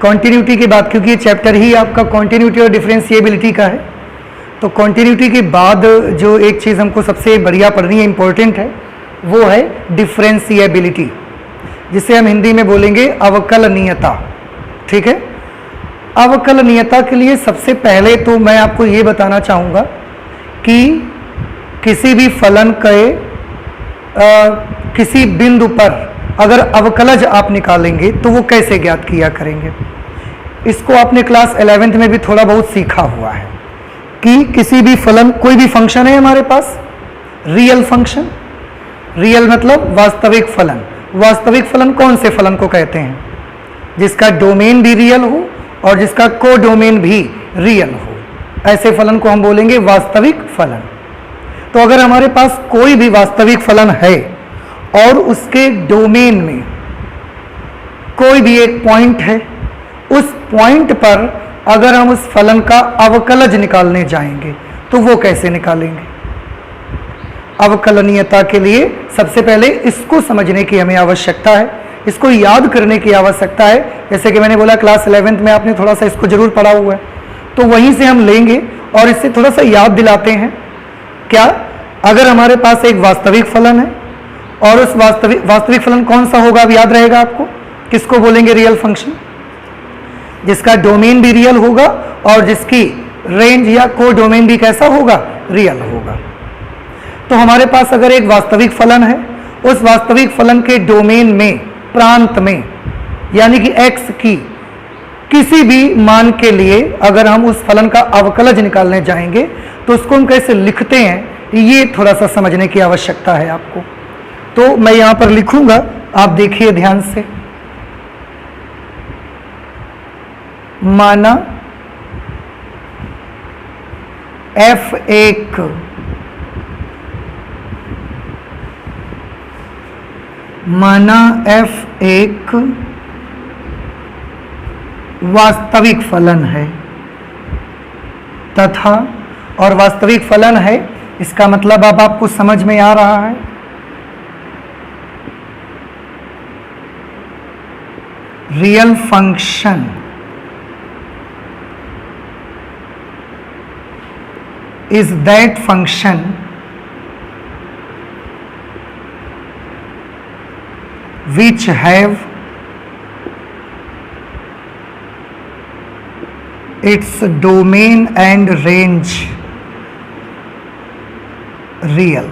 Continuity की बात, क्योंकि ये चैप्टर ही आपका कॉन्टिन्यूटी और डिफरेंशिएबिलिटी का है, तो कॉन्टिन्यूटी के बाद जो एक चीज़ हमको सबसे बढ़िया पढ़नी है, इंपॉर्टेंट है, वो है डिफरेंशिएबिलिटी, जिसे हम हिंदी में बोलेंगे अवकलनीयता। ठीक है, अवकलनीयता के लिए सबसे पहले तो मैं आपको ये बताना चाहूँगा कि किसी भी फलन के किसी बिंदु पर अगर अवकलज आप निकालेंगे तो वो कैसे ज्ञात किया करेंगे। इसको आपने क्लास 11th में भी थोड़ा बहुत सीखा हुआ है कि किसी भी फलन, कोई भी फंक्शन है हमारे पास, रियल फंक्शन, रियल मतलब वास्तविक फलन। वास्तविक फलन कौन से फलन को कहते हैं? जिसका डोमेन भी रियल हो और जिसका को डोमेन भी रियल हो, ऐसे फलन को हम बोलेंगे वास्तविक फलन। तो अगर हमारे पास कोई भी वास्तविक फलन है और उसके डोमेन में कोई भी एक पॉइंट है, उस पॉइंट पर अगर हम उस फलन का अवकलज निकालने जाएंगे तो वो कैसे निकालेंगे? अवकलनीयता के लिए सबसे पहले इसको समझने की हमें आवश्यकता है, इसको याद करने की आवश्यकता है। जैसे कि मैंने बोला क्लास 11th में आपने थोड़ा सा इसको जरूर पढ़ा हुआ है, तो वहीं से हम लेंगे और इससे थोड़ा सा याद दिलाते हैं। क्या? अगर हमारे पास एक वास्तविक फलन है और उस वास्तविक फलन कौन सा होगा, अब याद रहेगा आपको, किसको बोलेंगे? रियल फंक्शन, जिसका डोमेन भी रियल होगा और जिसकी रेंज या को डोमेन भी कैसा होगा? रियल होगा। तो हमारे पास अगर एक वास्तविक फलन है, उस वास्तविक फलन के डोमेन में, प्रांत में, यानी कि x की किसी भी मान के लिए अगर हम उस फलन का अवकलज निकालने जाएंगे तो उसको हम कैसे लिखते हैं, ये थोड़ा सा समझने की आवश्यकता है आपको। तो मैं यहां पर लिखूंगा, आप देखिए ध्यान से। माना f1 f1 वास्तविक फलन है तथा, और वास्तविक फलन है इसका मतलब अब आपको समझ में आ रहा है, real function is that function which have its domain and range real।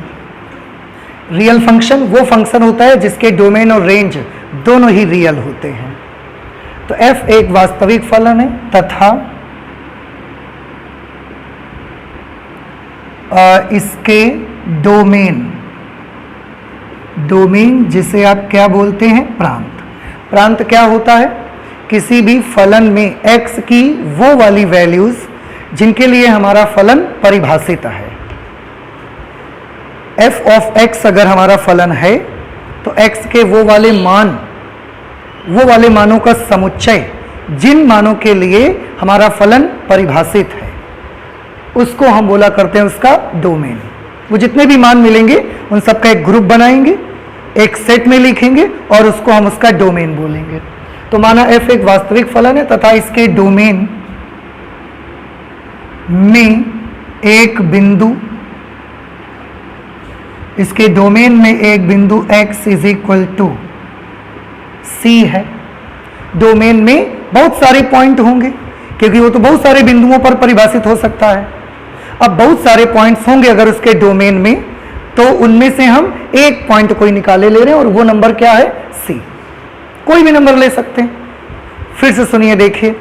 Real function वो फंक्शन होता है जिसके डोमेन और रेंज दोनों ही रियल होते हैं। तो f एक वास्तविक फलन है तथा इसके डोमेन जिसे आप क्या बोलते हैं? प्रांत। प्रांत क्या होता है? किसी भी फलन में x की वो वाली वैल्यूज जिनके लिए हमारा फलन परिभाषित है। f ऑफ x अगर हमारा फलन है तो x के वो वाले मानों का समुच्चय जिन मानों के लिए हमारा फलन परिभाषित है, उसको हम बोला करते हैं उसका डोमेन। वो जितने भी मान मिलेंगे उन सबका एक ग्रुप बनाएंगे, एक सेट में लिखेंगे और उसको हम उसका डोमेन बोलेंगे। तो माना f एक वास्तविक फलन है तथा इसके डोमेन में एक बिंदु, इसके डोमेन में एक बिंदु x is equal to c है। डोमेन में बहुत सारे पॉइंट होंगे क्योंकि वो तो बहुत सारे बिंदुओं पर परिभाषित हो सकता है। अब बहुत सारे पॉइंट्स होंगे अगर उसके डोमेन में, तो उनमें से हम एक पॉइंट कोई निकाले ले रहे हैं और वो नंबर क्या है? c। कोई भी नंबर ले सकते हैं। फिर से सुनिए, देखिए,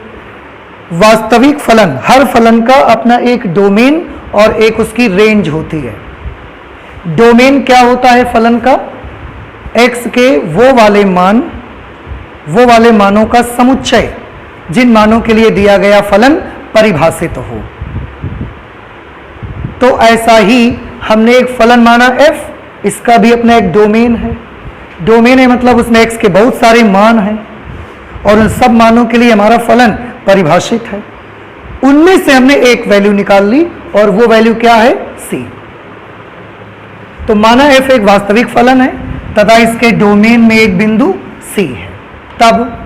वास्तविक फलन, हर फलन का अपना एक डोमेन और एक उसकी रेंज होती है। डोमेन क्या होता है फलन का? x के वो वाले मानों का समुच्चय जिन मानों के लिए दिया गया फलन परिभाषित हो। तो ऐसा ही हमने एक फलन माना f, इसका भी अपना एक डोमेन है। डोमेन है मतलब उसमें x के बहुत सारे मान हैं और उन सब मानों के लिए हमारा फलन परिभाषित है। उनमें से हमने एक वैल्यू निकाल ली और वो वैल्यू क्या है? c। तो माना f एक वास्तविक फलन है तथा इसके डोमेन में एक बिंदु c है। तब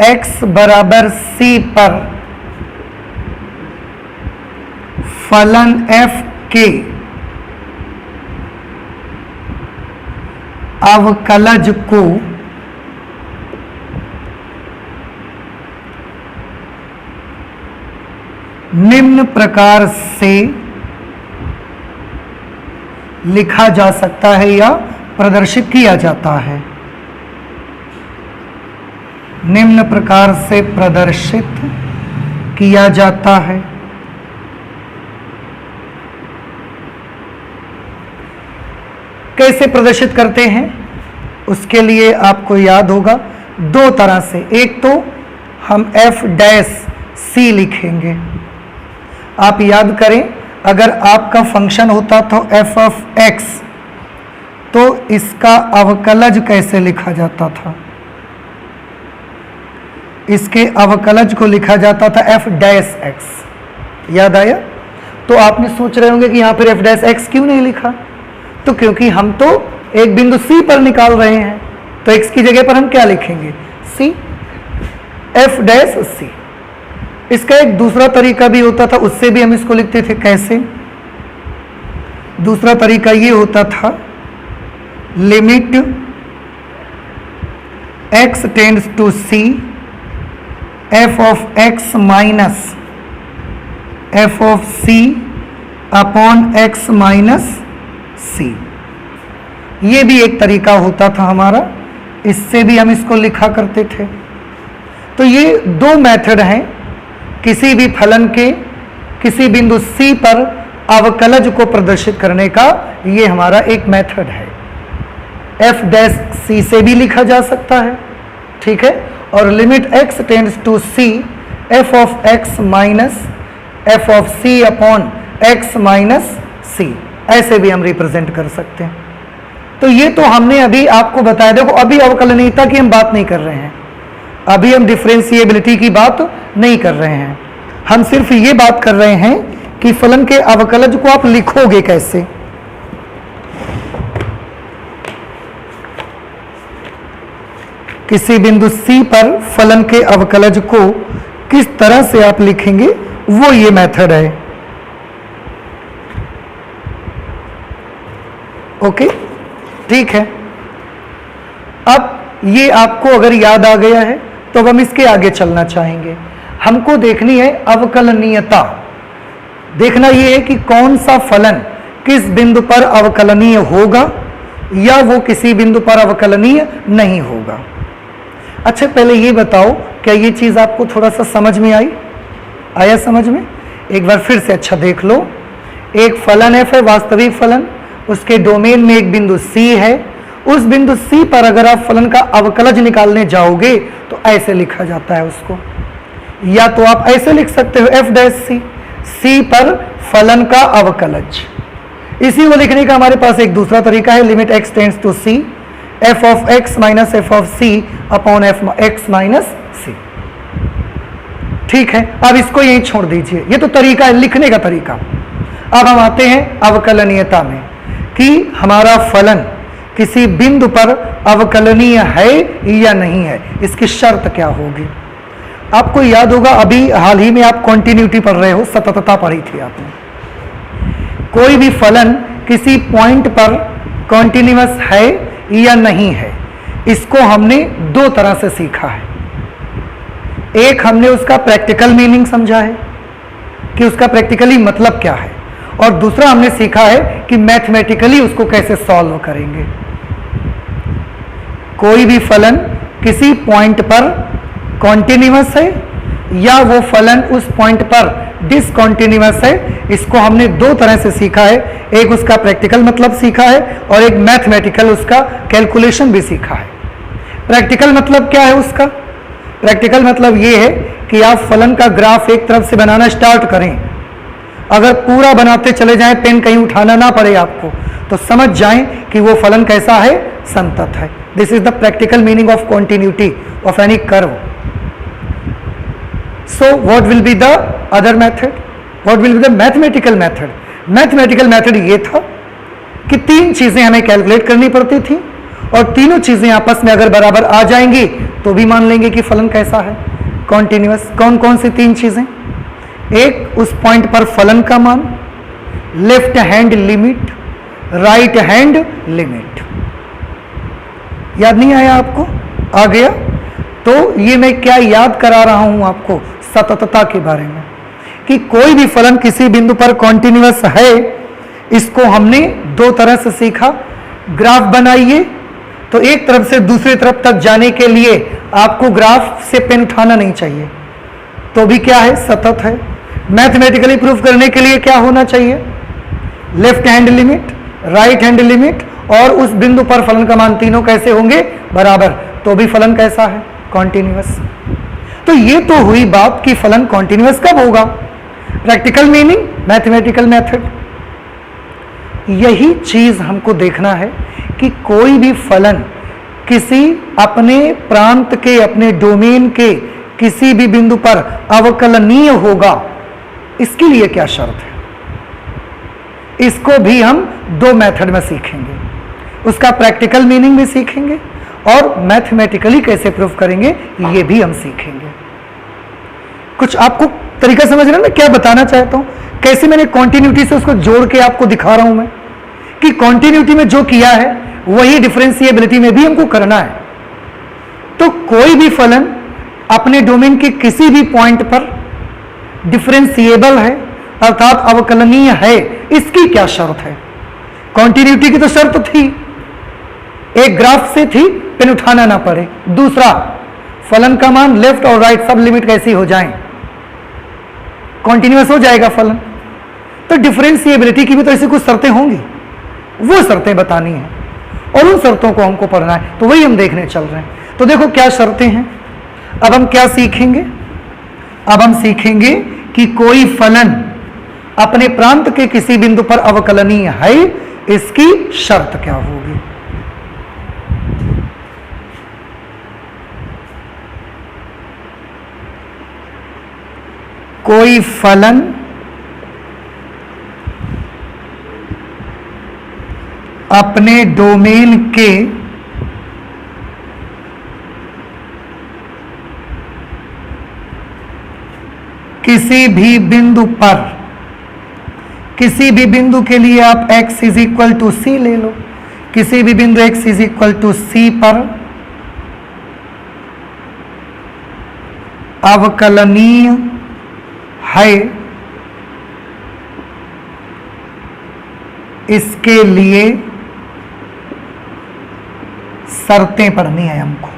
x बराबर c पर फलन f के अवकलज को निम्न प्रकार से लिखा जा सकता है या प्रदर्शित किया जाता है। निम्न प्रकार से प्रदर्शित किया जाता है। कैसे प्रदर्शित करते हैं उसके लिए आपको याद होगा दो तरह से। एक तो हम f डैश c लिखेंगे। आप याद करें, अगर आपका फंक्शन होता तो f ऑफ x, तो इसका अवकलज कैसे लिखा जाता था? इसके अवकलज को लिखा जाता था f डैश x। याद आया? तो आपने सोच रहे होंगे कि यहां पर f डैश x क्यों नहीं लिखा? तो क्योंकि हम तो एक बिंदु c पर निकाल रहे हैं, तो x की जगह पर हम क्या लिखेंगे? c, f dash c। इसका एक दूसरा तरीका भी होता था, उससे भी हम इसको लिखते थे। कैसे? दूसरा तरीका ये होता था, limit x tends to c, f of x minus f of c upon x minus c। ये भी एक तरीका होता था हमारा, इससे भी हम इसको लिखा करते थे। तो ये दो मेथड हैं किसी भी फलन के किसी बिंदु c पर अवकलज को प्रदर्शित करने का। ये हमारा एक मेथड है। f डैश c से भी लिखा जा सकता है, ठीक है। और limit x tends to c, f of x minus f of c upon x minus c, ऐसे भी हम रिप्रेजेंट कर सकते हैं। तो ये तो हमने अभी आपको बताया। देखो, अभी अवकलनीयता की हम बात नहीं कर रहे हैं, अभी हम डिफरेंशिएबिलिटी की बात नहीं कर रहे हैं। हम सिर्फ ये बात कर रहे हैं कि फलन के अवकलज को आप लिखोगे कैसे। किसी बिंदु C पर फलन के अवकलज को किस तरह से आप लिखेंगे, वो ये मेथड है। ओके, ठीक है। अब ये आपको अगर याद आ गया है तो अब हम इसके आगे चलना चाहेंगे। हमको देखनी है अवकलनीयता। देखना ये है कि कौन सा फलन किस बिंदु पर अवकलनीय होगा या वो किसी बिंदु पर अवकलनीय नहीं होगा। अच्छा, पहले ये बताओ, क्या ये चीज आपको थोड़ा सा समझ में आई? आया समझ में? एक बार फिर से अच्छा देख लो। एक फलन f है, वास्तविक फलन, उसके डोमेन में एक बिंदु c है। उस बिंदु c पर अगर आप फलन का अवकलज निकालने जाओगे तो ऐसे लिखा जाता है उसको। या तो आप ऐसे लिख सकते हो f डैश c, c पर फलन का अवकलज। इसी को लिखने का हमारे पास एक दूसरा तरीका है, limit x tends to c, f of x minus f of c upon x minus c। ठीक है, अब इसको यहीं छोड़ दीजिए, ये तो तरीका है लिखने का तरीका। अब हम आते हैं अवकलनीयता में कि हमारा फलन किसी बिंदु पर अवकलनीय है या नहीं है, इसकी शर्त क्या होगी। आपको याद होगा, अभी हाल ही में आप कॉन्टिन्यूटी पढ़ रहे हो, सततता पढ़ी थी आपने। कोई भी फलन किसी पॉइंट पर कॉन्टिन्यूअस है या नहीं है, इसको हमने दो तरह से सीखा है। एक, हमने उसका प्रैक्टिकल मीनिंग समझा है कि उसका प्रैक्टिकली मतलब क्या है, और दूसरा हमने सीखा है कि मैथमेटिकली उसको कैसे सॉल्व करेंगे। कोई भी फलन किसी पॉइंट पर कॉन्टिन्यूअस है या वो फलन उस पॉइंट पर डिसकॉन्टिन्यूअस है, इसको हमने दो तरह से सीखा है। एक उसका प्रैक्टिकल मतलब सीखा है और एक मैथमेटिकल उसका कैलकुलेशन भी सीखा है। प्रैक्टिकल मतलब क्या है उसका? प्रैक्टिकल मतलब ये है कि आप फलन का ग्राफ एक तरफ से बनाना स्टार्ट करें, अगर पूरा बनाते चले जाएं, पेन कहीं उठाना ना पड़े आपको, तो समझ जाएं कि वो फलन कैसा है, संतत है। This is the practical meaning of continuity of any curve. So what will be the other method? What will be the mathematical method? Mathematical method ये था कि तीन चीजें हमें कैलकुलेट करनी पड़ती थी और तीनों चीजें आपस में अगर बराबर आ जाएंगी तो भी मान लेंगे कि फलन कैसा है, कॉन्टिन्यूअस। कौन कौन सी तीन चीजें? एक, उस पॉइंट पर फलन का मान, left hand limit, right hand limit. याद नहीं आया आपको? आ गया? तो ये मैं क्या याद करा रहा हूं आपको? सततता के बारे में, कि कोई भी फलन किसी बिंदु पर कॉन्टिन्यूअस है, इसको हमने दो तरह से सीखा। ग्राफ बनाइए तो एक तरफ से दूसरी तरफ तक जाने के लिए आपको ग्राफ से पेन उठाना नहीं चाहिए, तो भी क्या है? सतत है। मैथमेटिकली प्रूफ करने के लिए क्या होना चाहिए? Left hand limit, right hand limit, और उस बिंदु पर फलन का मान तीनों कैसे होंगे? बराबर, तो भी फलन कैसा है? कॉन्टिन्यूअस। तो ये तो हुई बात कि फलन कॉन्टिन्यूअस कब होगा। Practical meaning, mathematical method. यही चीज हमको देखना है कि कोई भी फलन किसी अपने प्रांत के, अपने डोमेन के किसी भी बिंदु पर अवकलनीय होगा, इसके लिए क्या शर्त है? इसको भी हम दो मेथड में सीखेंगे। उसका प्रैक्टिकल मीनिंग भी सीखेंगे और मैथमेटिकली कैसे प्रूफ करेंगे ये भी हम सीखेंगे। कुछ आपको तरीका समझ रहे हैं ना क्या बताना चाहता हूं? कैसे मैंने कॉन्टिन्यूटी से उसको जोड़ के आपको दिखा रहा हूं मैं, कि कॉन्टिन्यूटी में जो किया है वही डिफरेंशिएबिलिटी में भी हमको करना है। तो कोई भी फलन अपने डोमेन के किसी भी पॉइंट पर डिफरेंशिएबल है, अर्थात अवकलनीय है, इसकी क्या शर्त है? कॉन्टिन्यूटी की तो शर्त थी, एक ग्राफ से थी, पेन उठाना ना पड़े। दूसरा, फलन का मान लेफ्ट और राइट सब लिमिट कैसी हो जाएं, कॉन्टिन्यूअस हो जाएगा फलन। तो डिफरेंशिएबिलिटी की भी तो ऐसी कुछ शर्तें होंगी, वो शर्तें बतानी है और उन शर्तों को हमको पढ़ना है, तो वही हम देखने चल रहे हैं। तो देखो क्या शर्तें हैं। अब हम क्या सीखेंगे? अब हम सीखेंगे कि कोई फलन अपने प्रांत के किसी बिंदु पर अवकलनीय है, इसकी शर्त क्या होगी। कोई फलन अपने डोमेन के किसी भी बिंदु पर, किसी भी बिंदु के लिए आप x इज इक्वल टू सी ले लो, किसी भी बिंदु x इज इक्वल टू सी पर अवकलनीय है, इसके लिए शर्तें पढ़नी है हमको।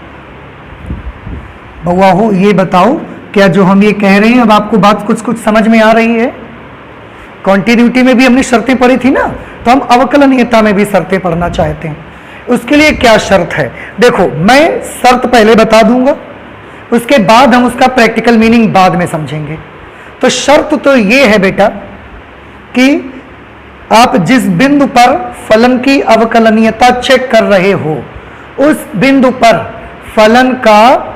बउआ हो, ये बताओ क्या जो हम ये कह रहे हैं अब आपको बात कुछ कुछ समझ में आ रही है? कॉन्टिन्यूटी में भी हमने शर्तें पढ़ी थी ना, तो हम अवकलनीयता में भी शर्तें पढ़ना चाहते हैं। उसके लिए क्या शर्त है? देखो, मैं शर्त पहले बता दूंगा, उसके बाद हम उसका प्रैक्टिकल मीनिंग बाद में समझेंगे। तो शर्त तो ये है बेटा कि आप जिस बिंदु पर फलन की अवकलनीयता चेक कर रहे हो, उस बिंदु पर फलन का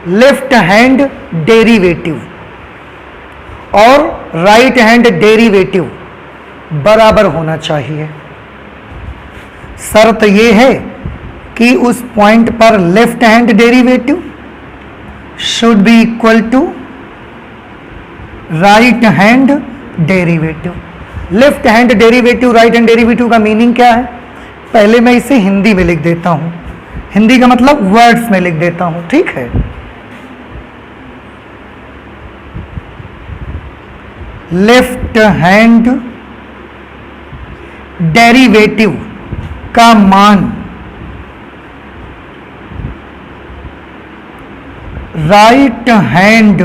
लेफ्ट हैंड डेरिवेटिव और राइट हैंड डेरिवेटिव बराबर होना चाहिए। शर्त यह है कि उस पॉइंट पर left hand derivative should be equal to right hand derivative. Left hand derivative, right hand derivative का मीनिंग क्या है? पहले मैं इसे हिंदी में लिख देता हूं, हिंदी का मतलब वर्ड्स में लिख देता हूं, ठीक है। लेफ्ट हैंड डेरिवेटिव का मान राइट हैंड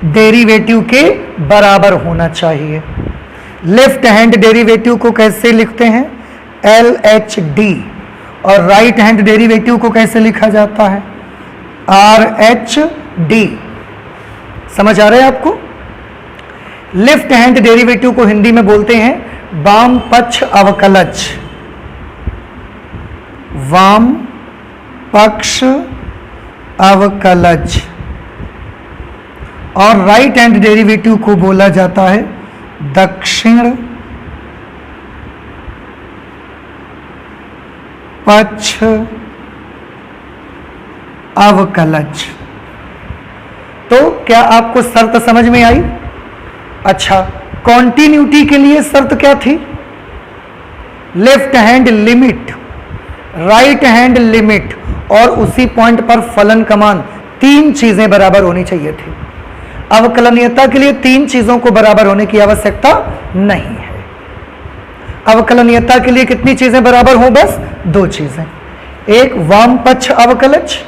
डेरिवेटिव के बराबर होना चाहिए। लेफ्ट हैंड डेरिवेटिव को कैसे लिखते हैं? LHD, और राइट हैंड डेरिवेटिव को कैसे लिखा जाता है? RH_D। समझ आ रहा है आपको? लेफ्ट हैंड डेरिवेटिव को हिंदी में बोलते हैं वाम पक्ष अवकलज, वाम पक्ष अवकलज, और राइट हैंड डेरिवेटिव को बोला जाता है दक्षिण पक्ष अवकलज। तो क्या आपको शर्त समझ में आई? अच्छा, कॉन्टिन्यूटी के लिए शर्त क्या थी? Left hand limit, right hand limit और उसी पॉइंट पर फलन का मान, तीन चीजें बराबर होनी चाहिए थी। अवकलनीयता के लिए तीन चीजों को बराबर होने की आवश्यकता नहीं है। अवकलनीयता के लिए कितनी चीजें बराबर हो? बस दो चीजें, एक वाम पक्ष अवकलज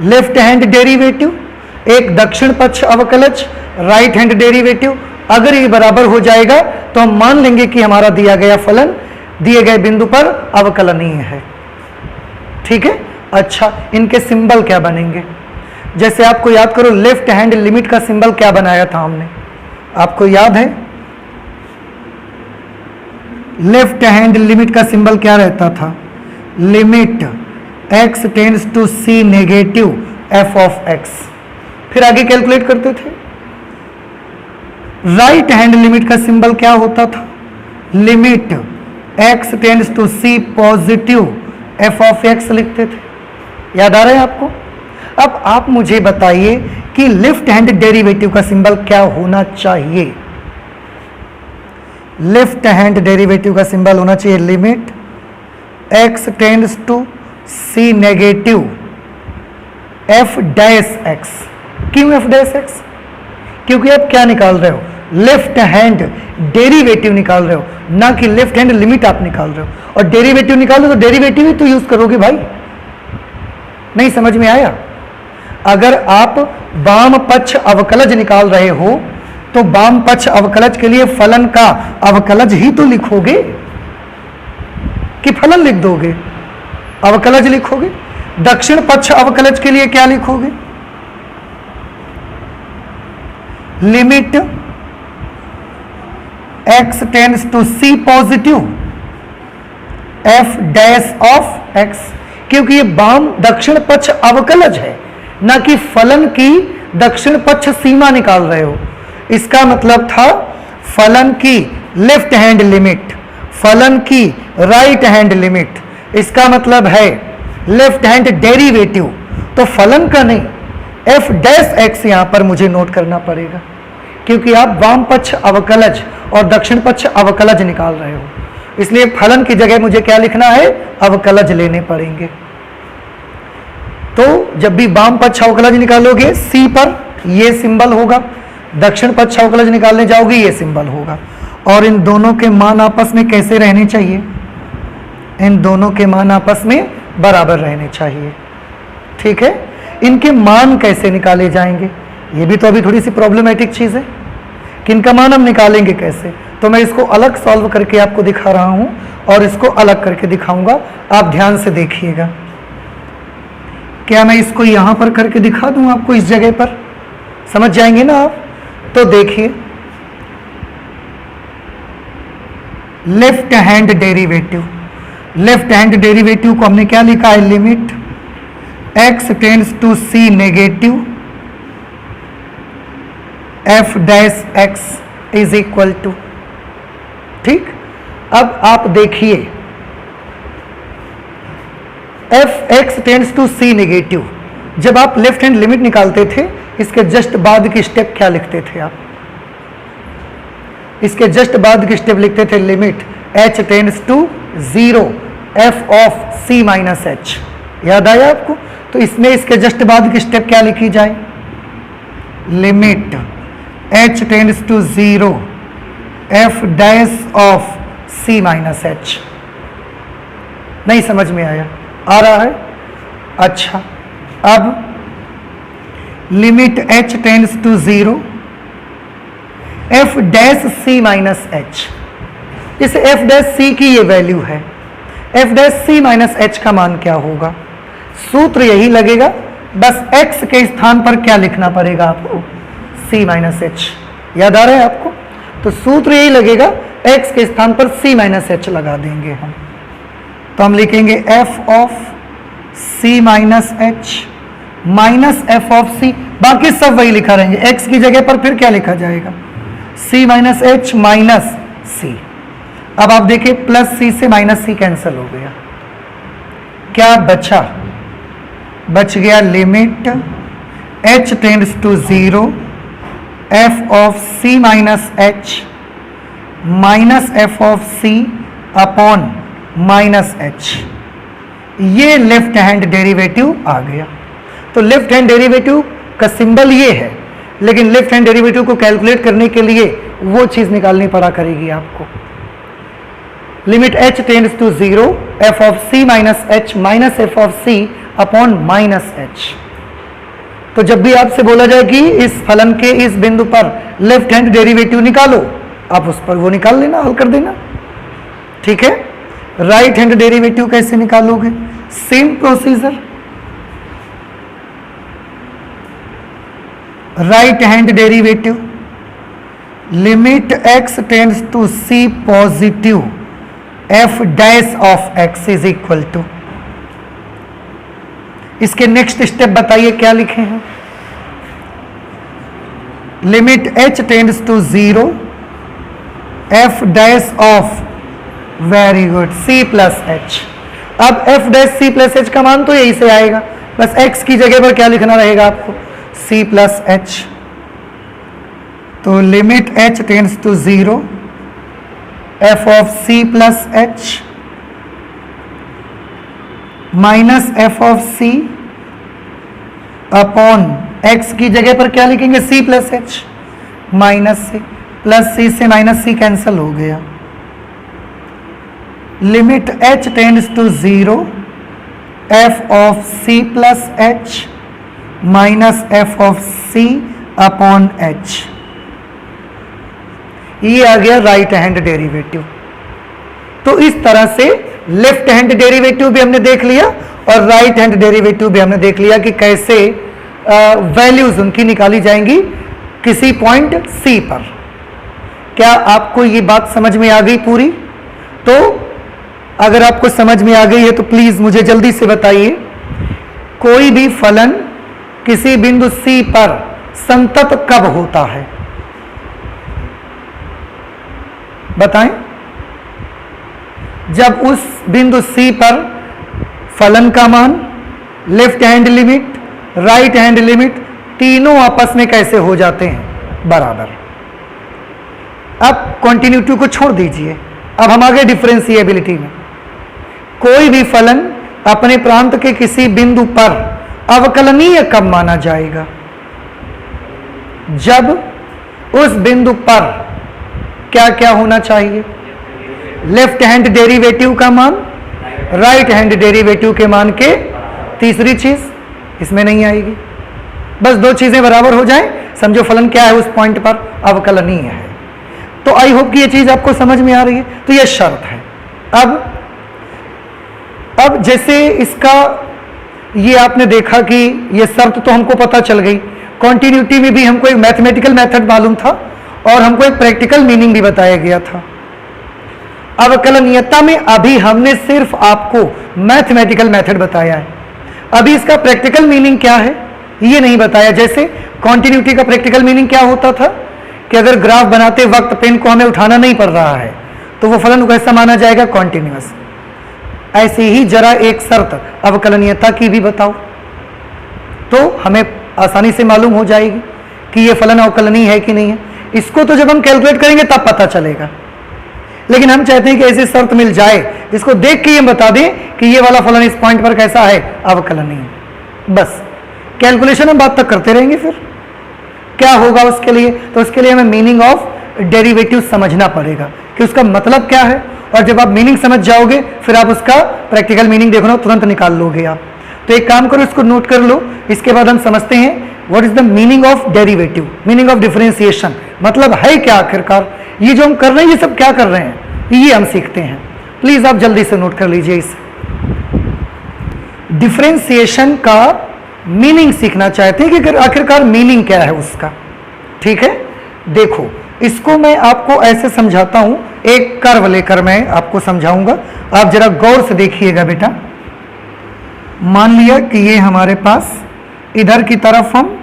लेफ्ट हैंड डेरिवेटिव, एक दक्षिण पक्ष अवकलज राइट हैंड डेरिवेटिव। अगर ये बराबर हो जाएगा तो हम मान लेंगे कि हमारा दिया गया फलन दिए गए बिंदु पर अवकलनीय है। ठीक है। अच्छा, इनके सिंबल क्या बनेंगे? जैसे आपको याद करो, लेफ्ट हैंड लिमिट का सिंबल क्या बनाया था हमने, आपको याद है? लेफ्ट हैंड लिमिट का सिंबल क्या रहता था? Limit x tends to c negative f of x। फिर आगे कैलकुलेट करते थे। राइट हैंड लिमिट का सिंबल क्या होता था? Limit x tends to c positive f of x लिखते थे। याद आ रहा है आपको? अब आप मुझे बताइए कि लेफ्ट हैंड डेरिवेटिव का सिंबल क्या होना चाहिए? लेफ्ट हैंड डेरिवेटिव का सिंबल होना चाहिए limit x tends to c negative f dash x। क्यों f डैश x? क्योंकि आप क्या निकाल रहे हो? लेफ्ट हैंड डेरिवेटिव निकाल रहे हो, ना कि लेफ्ट हैंड लिमिट आप निकाल रहे हो। और डेरिवेटिव निकालो तो डेरिवेटिव ही तो यूज करोगे भाई। नहीं समझ में आया? अगर आप वाम पक्ष अवकलज निकाल रहे हो तो वाम पक्ष अवकलज के लिए फलन का अवकलज ही तो लिखोगे कि फलन लिख दोगे? अवकलज लिखोगे। दक्षिण पक्ष अवकलज के लिए क्या लिखोगे? Limit x tends to c positive f dash of x। क्योंकि ये वाम दक्षिण पक्ष अवकलज है, ना कि फलन की दक्षिण पक्ष सीमा निकाल रहे हो। इसका मतलब था फलन की लेफ्ट हैंड लिमिट, फलन की राइट हैंड लिमिट, इसका मतलब है लेफ्ट हैंड डेरिवेटिव। तो फलन का नहीं, f डैश x यहां पर मुझे नोट करना पड़ेगा, क्योंकि आप वाम पक्ष अवकलज और दक्षिण पक्ष अवकलज निकाल रहे हो। इसलिए फलन की जगह मुझे क्या लिखना है? अवकलज लेने पड़ेंगे। तो जब भी वाम पक्ष अवकलज निकालोगे C पर ये सिंबल होगा, दक्षिण पक्ष अवकलज निकालने जाओगे ये सिंबल होगा। और इन दोनों के मान आपस में कैसे रहने चाहिए? इन दोनों के मान आपस में बराबर रहने चाहिए। ठीक है। इनके मान कैसे निकाले जाएंगे? ये भी तो अभी थोड़ी सी प्रॉब्लमेटिक चीज है कि इनका मान हम निकालेंगे कैसे। तो मैं इसको अलग सॉल्व करके आपको दिखा रहा हूं और इसको अलग करके दिखाऊंगा। आप ध्यान से देखिएगा। क्या मैं इसको यहां पर करके दिखा दूं आपको? इस जगह पर समझ जाएंगे ना आप? तो देखिए, left hand derivative, left hand derivative को हमने क्या लिखा है? Limit x tends to c negative f dash x is equal to. ठीक। अब आप देखिए, f x tends to c negative, जब आप लेफ्ट हैंड लिमिट निकालते थे इसके जस्ट बाद की स्टेप क्या लिखते थे आप? इसके जस्ट बाद की स्टेप लिखते थे limit h tends to 0 f of c minus h। याद आया आपको? तो इसमें इसके जस्ट बाद की स्टेप क्या लिखी जाए? Limit h tends to 0 f dash of c minus h। नहीं समझ में आया? आ रहा है? अच्छा, अब limit h tends to 0 f dash c minus h। इस f डैश c की ये वैल्यू है। f dash c minus h का मान क्या होगा? सूत्र यही लगेगा, बस x के स्थान पर क्या लिखना पड़ेगा आपको? c minus h। याद आ रहा है आपको? तो सूत्र यही लगेगा, x के स्थान पर c माइनस h लगा देंगे हम। तो हम लिखेंगे f of c minus h minus f of c। बाकी सब वही लिखा रहेंगे। x की जगह पर फिर क्या लिखा जाएगा? c minus h minus c। अब आप देखिए, प्लस c से माइनस c कैंसिल हो गया। क्या बचा? बच गया limit h tends to 0 f of c minus h minus f of c upon minus h। ये लेफ्ट हैंड डेरिवेटिव आ गया। तो लेफ्ट हैंड डेरिवेटिव का सिंबल ये है, लेकिन लेफ्ट हैंड डेरिवेटिव को कैलकुलेट करने के लिए वो चीज निकालनी पड़ा करेगी आपको। Limit h tends to 0 f of c minus h minus f of c upon minus h। तो जब भी आपसे बोला जाए कि इस फलन के इस बिंदु पर लेफ्ट हैंड डेरिवेटिव निकालो, आप उस पर वो निकाल लेना, हल कर देना। ठीक है। राइट हैंड डेरिवेटिव कैसे निकालोगे? Same procedure. Right hand derivative limit x tends to c positive f dash of x is equal to. इसके नेक्स्ट स्टेप बताइए क्या लिखे हैं? Limit h tends to 0 f dash of, very good, c plus h। अब f dash c plus h का मान तो यही से आएगा, बस x की जगह पर क्या लिखना रहेगा आपको? c plus h। तो limit h tends to 0 f of c plus h minus f of c upon x की जगह पर क्या लिखेंगे? c plus h minus c, plus c से माइनस c कैंसिल हो गया। Limit h tends to 0 f of c plus h minus f of c upon h। ये आ गया राइट हैंड डेरिवेटिव। तो इस तरह से लेफ्ट हैंड डेरिवेटिव भी हमने देख लिया और राइट हैंड डेरिवेटिव भी हमने देख लिया कि कैसे वैल्यूज उनकी निकाली जाएंगी किसी पॉइंट C पर। क्या आपको ये बात समझ में आ गई पूरी? तो अगर आपको समझ में आ गई है तो प्लीज मुझे जल्दी से बताइए, कोई भी फलन किसी बिंदु C पर संतत कब होता है? बताएं। जब उस बिंदु C पर फलन का मान, left hand limit, right hand limit तीनों आपस में कैसे हो जाते हैं? बराबर। अब कॉन्टिन्यूटी को छोड़ दीजिए, अब हम आगे डिफरेंशिएबिलिटी में। कोई भी फलन अपने प्रांत के किसी बिंदु पर अवकलनीय कब माना जाएगा? जब उस बिंदु पर क्या क्या होना चाहिए? लेफ्ट हैंड डेरिवेटिव का मान राइट हैंड डेरिवेटिव के मान के तीसरी चीज इसमें नहीं आएगी। बस दो चीजें बराबर हो जाएं, समझो फलन क्या है? उस पॉइंट पर अवकलनीय है। तो आई होप कि ये चीज आपको समझ में आ रही है। तो ये शर्त है। अब जैसे इसका ये आपने देखा कि ये शर्त तो हमको पता चल गई, कॉन्टिन्यूटी में भी हमको एक मैथमेटिकल मेथड मालूम था और हमको एक प्रैक्टिकल मीनिंग भी बताया गया था। अवकलनीयता में अभी हमने सिर्फ आपको मैथमेटिकल मेथड बताया है, अभी इसका प्रैक्टिकल मीनिंग क्या है ये नहीं बताया। जैसे कॉन्टिन्यूटी का प्रैक्टिकल मीनिंग क्या होता था कि अगर ग्राफ बनाते वक्त पेन को हमें उठाना नहीं पड़ रहा है तो वो फलन कैसा माना जाएगा? कॉन्टिन्यूअस। ऐसे ही जरा एक शर्त अवकलनीयता की भी बताओ तो हमें आसानी से मालूम हो जाएगी कि ये फलन अवकलनीय है कि नहीं है। इसको तो जब हम कैलकुलेट करेंगे तब पता चलेगा, लेकिन हम चाहते हैं कि ऐसी शर्त मिल जाए इसको देख के ये बता दें कि ये वाला फलन इस पॉइंट पर कैसा है? अवकलनीय। बस कैलकुलेशन हम बात तक करते रहेंगे, फिर क्या होगा उसके लिए? तो उसके लिए हमें मीनिंग ऑफ डेरिवेटिव समझना पड़ेगा कि उसका मतलब क्या है, और जब आप मीनिंग समझ जाओगे फिर आप उसका प्रैक्टिकल मीनिंग देखो तुरंत निकाल लोगे आप। तो एक काम करो, इसको नोट कर लो, इसके बाद हम समझते हैं what is the meaning of derivative, meaning of differentiation, मतलब है क्या आखिरकार। ये जो हम कर रहे हैं ये सब क्या कर रहे हैं ये हम सीखते हैं। प्लीज आप जल्दी से नोट कर लीजिए इसे। डिफरेंशिएशन का मीनिंग सीखना चाहते हैं कि आखिरकार मीनिंग क्या है उसका। ठीक है, देखो इसको मैं आपको ऐसे समझाता हूं, एक कर्व लेकर मैं आपको समझाऊंगा, आप जरा गौर से देखिएगा बेटा। मान लिया कि ये हमारे पास इधर की तरफ हम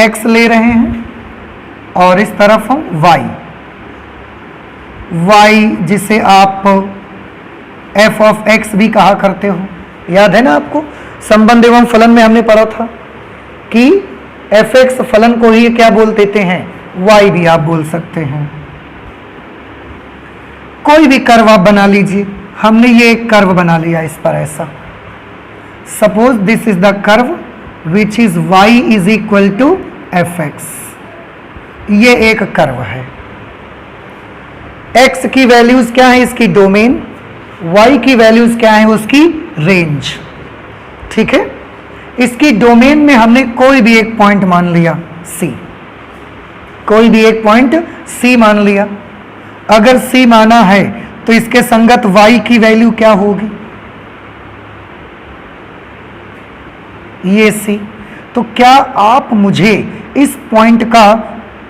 x ले रहे हैं और इस तरफ हम y जिसे आप f ऑफ x भी कहा करते हो, याद है ना आपको, संबंध एवं फलन में हमने पढ़ा था कि fx फलन को ही क्या बोल देते हैं, y भी आप बोल सकते हैं। कोई भी कर्व आप बना लीजिए, हमने ये एक कर्व बना लिया इस पर ऐसा, suppose this is the curve which is y is equal to fx, ये एक कर्व है। x की वैल्यूज क्या है, इसकी डोमेन, y की वैल्यूज क्या है, उसकी रेंज। ठीक है, इसकी डोमेन में हमने कोई भी एक पॉइंट मान लिया c, कोई भी एक पॉइंट c मान लिया। अगर c माना है तो इसके संगत y की वैल्यू क्या होगी, ये c। तो क्या आप मुझे इस पॉइंट का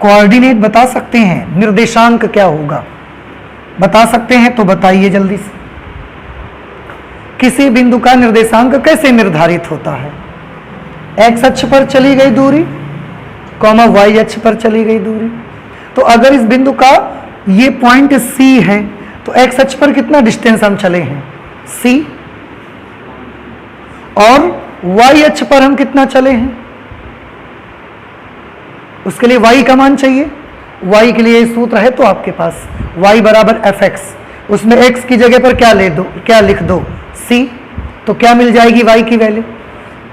कोऑर्डिनेट बता सकते हैं, निर्देशांक क्या होगा, बता सकते हैं तो बताइए जल्दी से। किसी बिंदु का निर्देशांक कैसे निर्धारित होता है, x अक्ष पर चली गई दूरी, कॉमा y अक्ष पर चली गई दूरी। तो अगर इस बिंदु का ये पॉइंट C है तो x अक्ष पर कितना डिस्टेंस हम चले हैं, C, और y अक्ष पर हम कितना चले हैं, उसके लिए y का मान चाहिए। y के लिए सूत्र है तो आपके पास y बराबर fx, उसमें x की जगह पर क्या ले दो, क्या लिख दो, c। तो क्या मिल जाएगी y की वैल्यू,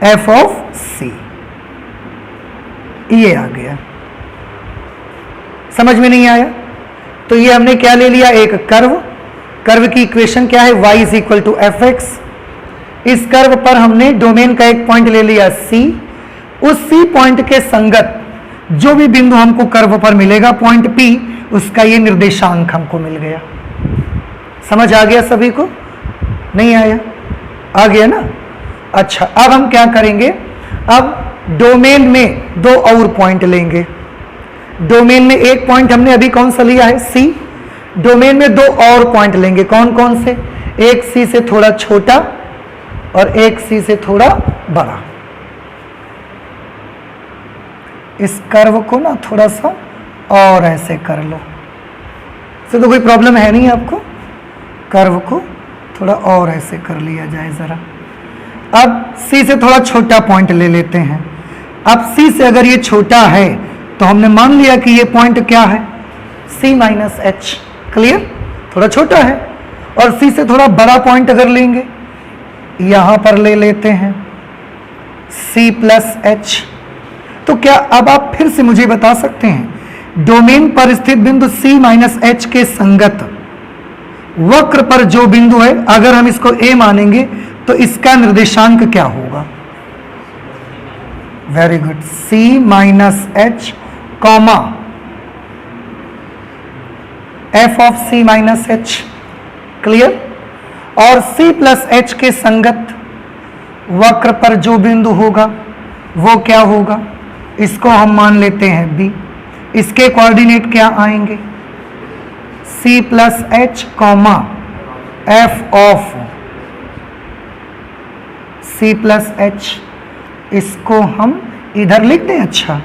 f ऑफ c। ये आ गया, समझ में नहीं आया तो ये हमने क्या ले लिया, एक कर्व, कर्व की इक्वेशन क्या है, y is equal to F X. इस कर्व पर हमने डोमेन का एक पॉइंट ले लिया c, उस c पॉइंट के संगत जो भी बिंदु हमको कर्व पर मिलेगा पॉइंट p, उसका ये निर्देशांक हमको मिल गया। समझ आ गया सभी को, नहीं आया, आ गया ना। अच्छा, अब हम क्या करेंगे, अब डोमेन में दो और पॉइंट लेंगे। डोमेन में एक पॉइंट हमने अभी कौन सा लिया है, C। डोमेन में दो और पॉइंट लेंगे, कौन कौन से, एक C से थोड़ा छोटा और एक C से थोड़ा बड़ा। इस कर्व को ना थोड़ा सा और ऐसे कर लो, इससे तो कोई प्रॉब्लम है नहीं आपको, कर्व को थोड़ा और ऐसे कर लिया जाए जरा। अब C से थोड़ा छोटा पॉइंट ले लेते हैं। अब C से अगर ये छोटा है तो हमने मान लिया कि ये पॉइंट क्या है, C माइनस एच, क्लियर, थोड़ा छोटा है। और C से थोड़ा बड़ा पॉइंट अगर लेंगे, यहां पर ले लेते हैं C प्लस एच। तो क्या अब आप फिर से मुझे बता सकते हैं, डोमेन पर स्थित बिंदु C माइनस एच के संगत वक्र पर जो बिंदु है, अगर हम इसको A मानेंगे तो इसका निर्देशांक क्या होगा, very good, C minus H comma f of C minus H, clear. और C प्लस एच के संगत वक्र पर जो बिंदु होगा वो क्या होगा, इसको हम मान लेते हैं B। इसके कोऑर्डिनेट क्या आएंगे, C plus H comma f of C plus H, इसको हम इधर लिख दें। अच्छा,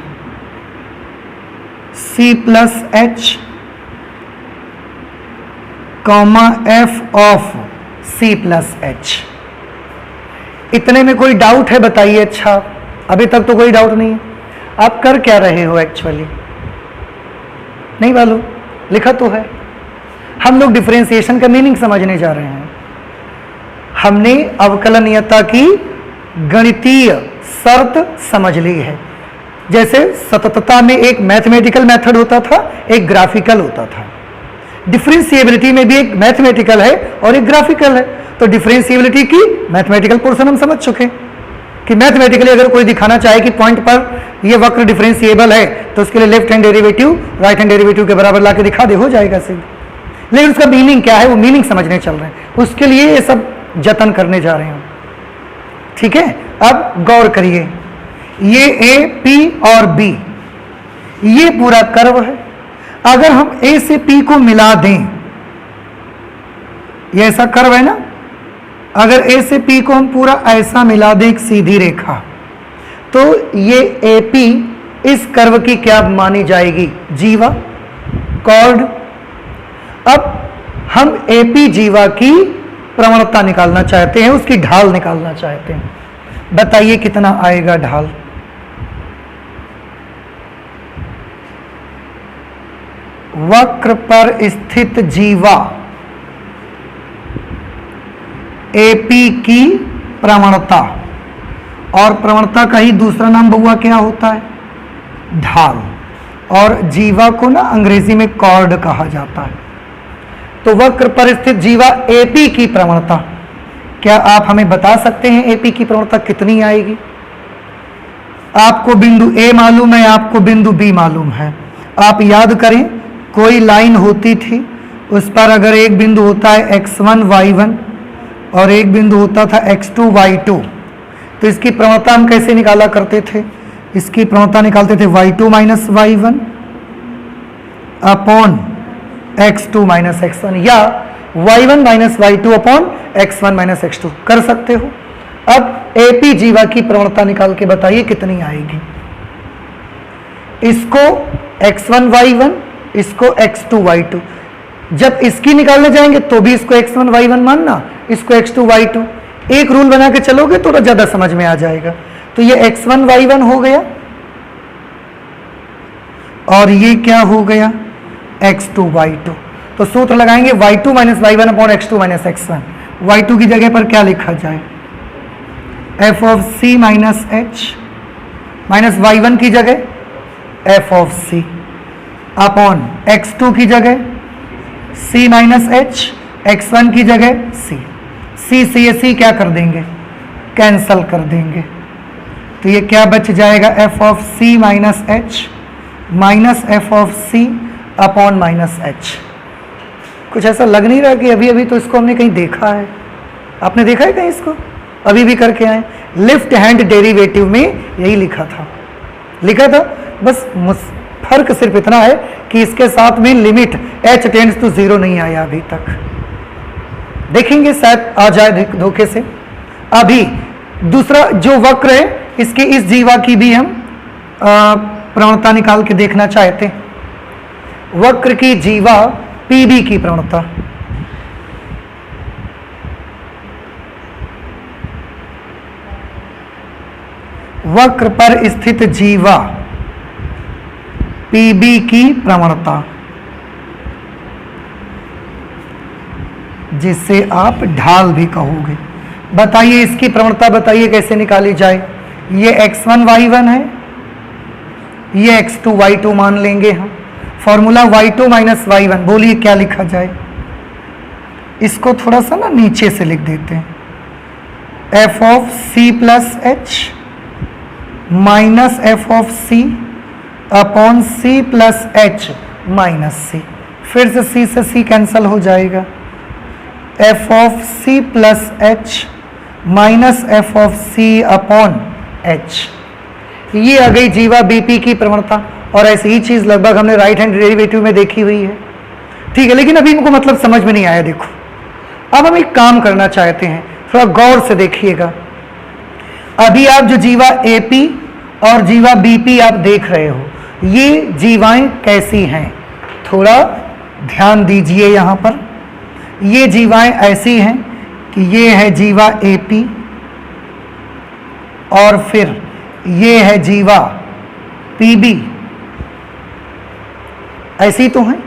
C plus H comma f of C plus H. इतने में कोई डाउट है बताइए। अच्छा, अभी तक तो कोई डाउट नहीं है। आप कर क्या रहे हो एक्चुअली, नहीं मालूम, लिखा तो है। हम लोग डिफरेंशिएशन का मीनिंग समझने जा रहे हैं। हमने अवकलनीयता की गणितीय शर्त समझ ली है। जैसे सततता में एक मैथमेटिकल मेथड होता था, एक ग्राफिकल होता था। डिफरेंशिएबिलिटी में भी एक मैथमेटिकल है और एक ग्राफिकल है। तो डिफरेंशिएबिलिटी की मैथमेटिकल पोर्शन हम समझ चुके हैं कि मैथमेटिकली अगर कोई दिखाना चाहे कि पॉइंट पर ये वक्र डिफरेंशिएबल है तो उसके लिए left hand derivative right hand derivative के बराबर ला के दिखा दे, हो जाएगा सीधे। लेकिन उसका मीनिंग क्या है, वो मीनिंग समझने चल रहे हैं, उसके लिए ये सब जतन करने जा रहे हैं। ठीक है, अब गौर करिए, ये ए, पी और बी, ये पूरा कर्व है। अगर हम ए से पी को मिला दें, ये ऐसा कर्व है ना, अगर ए से पी को हम पूरा ऐसा मिला दें एक सीधी रेखा, तो ये ए पी इस कर्व की क्या मानी जाएगी, जीवा, कॉर्ड। अब हम ए पी जीवा की प्रवणता निकालना चाहते हैं, उसकी ढाल निकालना चाहते हैं। बताइए कितना आएगा ढाल? वक्र पर स्थित जीवा एपी की प्रवणता, और प्रवणता का ही दूसरा नाम बहुआ क्या होता है? ढाल। और जीवा को ना अंग्रेजी में कॉर्ड कहा जाता है। तो वक्र पर स्थित जीवा एपी की प्रवणता, क्या आप हमें बता सकते हैं एपी की प्रवणता कितनी आएगी? आपको बिंदु ए मालूम है, आपको बिंदु बी मालूम है। आप याद करें, कोई लाइन होती थी, उस पर अगर एक बिंदु होता है x1 y1 और एक बिंदु होता था x2 y2, तो इसकी प्रवणता हम कैसे निकाला करते थे? इसकी प्रवणता निकालते थे y2 minus y1 upon x2 minus x1, या y1 minus y2 upon x1 minus x2 कर सकते हो। अब एपी जीवा की प्रवणता निकाल के बताइए कितनी आएगी? इसको x1 y1, इसको x2 y2। जब इसकी निकालने जाएंगे तो भी इसको x1 y1 मानना, इसको x2 y2। एक रूल बना के चलोगे तो ज्यादा समझ में आ जाएगा। तो ये x1 y1 हो गया और ये क्या हो गया? x2 y2। तो सूत्र लगाएंगे y2 minus y1 upon x2 minus x1। y2 की जगह पर क्या लिखा जाए? f of c minus h, minus y1 की जगह f of c upon x2 की जगह c माइनस h, x1 की जगह c। c से ये c क्या कर देंगे? कैंसल कर देंगे। तो ये क्या बच जाएगा? f of c minus h minus f of c upon minus h। कुछ ऐसा लग नहीं रहा कि अभी अभी तो इसको हमने कहीं देखा है? आपने देखा है कहीं इसको? अभी भी करके आए। लेफ्ट हैंड डेरिवेटिव में यही लिखा था, बस फर्क सिर्फ इतना है कि इसके साथ में लिमिट h टेंड्स टू 0 नहीं आया अभी तक। देखेंगे शायद आ जाए धोखे से। अभी दूसरा जो वक्र है, इसके इस जीवा की भी हम प्रवणता निकाल के देखना चाहते हैं। वक्र की जीवा पीबी की प्रवणता, वक्र पर स्थित जीवा पीबी की प्रवणता, जिसे आप ढाल भी कहोगे। बताइए इसकी प्रवणता बताइए कैसे निकाली जाए? ये x1 y1 है, ये x2 y2 मान लेंगे हम। फॉर्मूला y2 माइनस y1, बोलिए क्या लिखा जाए? इसको थोड़ा सा ना नीचे से लिख देते हैं। f of c plus h minus f of c upon c plus h minus c। फिर से c से c कैंसल हो जाएगा। f of c plus h minus f of c upon h। ये आ गई जीवा बीपी की प्रवणता। और ऐसी ही चीज लगभग हमने राइट हैंड डेरिवेटिव में देखी हुई है, ठीक है। लेकिन अभी इनको मतलब समझ में नहीं आया। देखो, अब हम एक काम करना चाहते हैं, थोड़ा गौर से देखिएगा। अभी आप जो जीवा एपी और जीवा बीपी आप देख रहे हो, ये जीवाएं कैसी हैं? थोड़ा ध्यान दीजिए। यहाँ पर ये जीवाएं ऐसी हैं कि ये है जीवा एपी और फिर ये है जीवा पीबी। ऐसी तो हैं।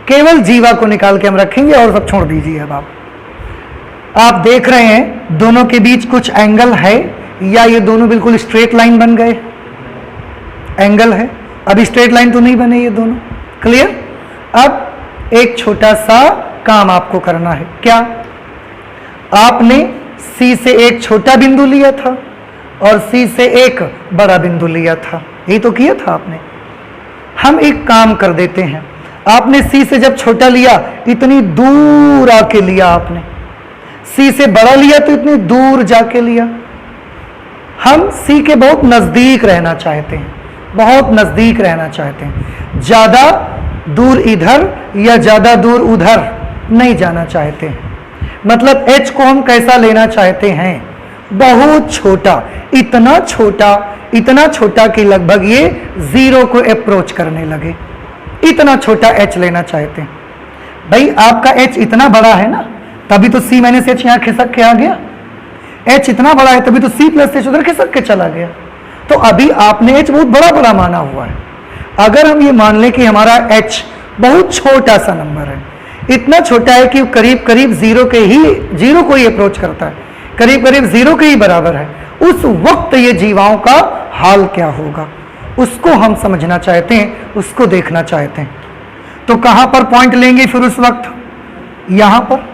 केवल जीवा को निकाल के हम रखेंगे और सब छोड़ दीजिए। अब आप देख रहे हैं दोनों के बीच कुछ एंगल है, या ये दोनों बिल्कुल स्ट्रेट लाइन बन गए? एंगल है। अभी स्ट्रेट लाइन तो नहीं बने ये दोनों। क्लियर? अब एक छोटा सा काम आपको करना है। क्या? आपने C से एक छोटा बिंदु लिया था और C से एक बड़ा बिंदु लिया था, यही तो किया था आपने। हम एक काम कर देते हैं, आपने C से जब छोटा लिया इतनी दूर आके लिया, आपने C से बड़ा लिया तो इतनी दूर जाके लिया। हम C के बहुत नजदीक रहना चाहते हैं, बहुत नजदीक रहना चाहते हैं, ज्यादा दूर इधर या ज्यादा दूर उधर नहीं जाना चाहते हैं। मतलब H को हम कैसा लेना चाहते हैं? बहुत छोटा, इतना छोटा कि लगभग ये 0 को अप्रोच करने लगे। इतना छोटा H लेना चाहते हैं। भाई आपका H इतना बड़ा है ना, तभी तो C माइनस H यहाँ खिसक के आ गया। H इतना बड़ा है तभी तो C प्लस H उधर खिसक के चला गया। तो अभी आपने H बहुत बड़ा बड़ा माना हुआ है। अगर हम ये मान लें कि हमारा H बहुत छोटा सा नंबर है, इतना छोटा है कि करीब करीब जीरो को ही अप्रोच करता है, करीब करीब जीरो के ही बराबर है, उस वक्त ये जीवाओं का हाल क्या होगा उसको हम समझना चाहते हैं, उसको देखना चाहते हैं। तो कहां पर पॉइंट लेंगे फिर उस वक्त? यहां पर।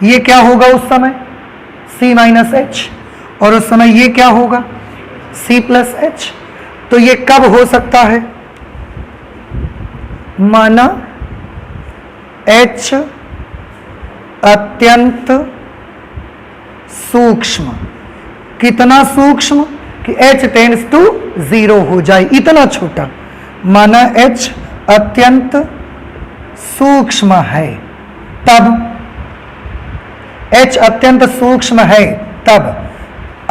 ये क्या होगा उस समय? C माइनस H, और उस समय ये क्या होगा? C plus H। तो ये कब हो सकता है? माना H अत्यंत सूक्ष्म। कितना सूक्ष्म? कि H टेंड्स टू 0 हो जाए, इतना छोटा। माना H अत्यंत सूक्ष्म है, तब H अत्यंत सूक्ष्म है तब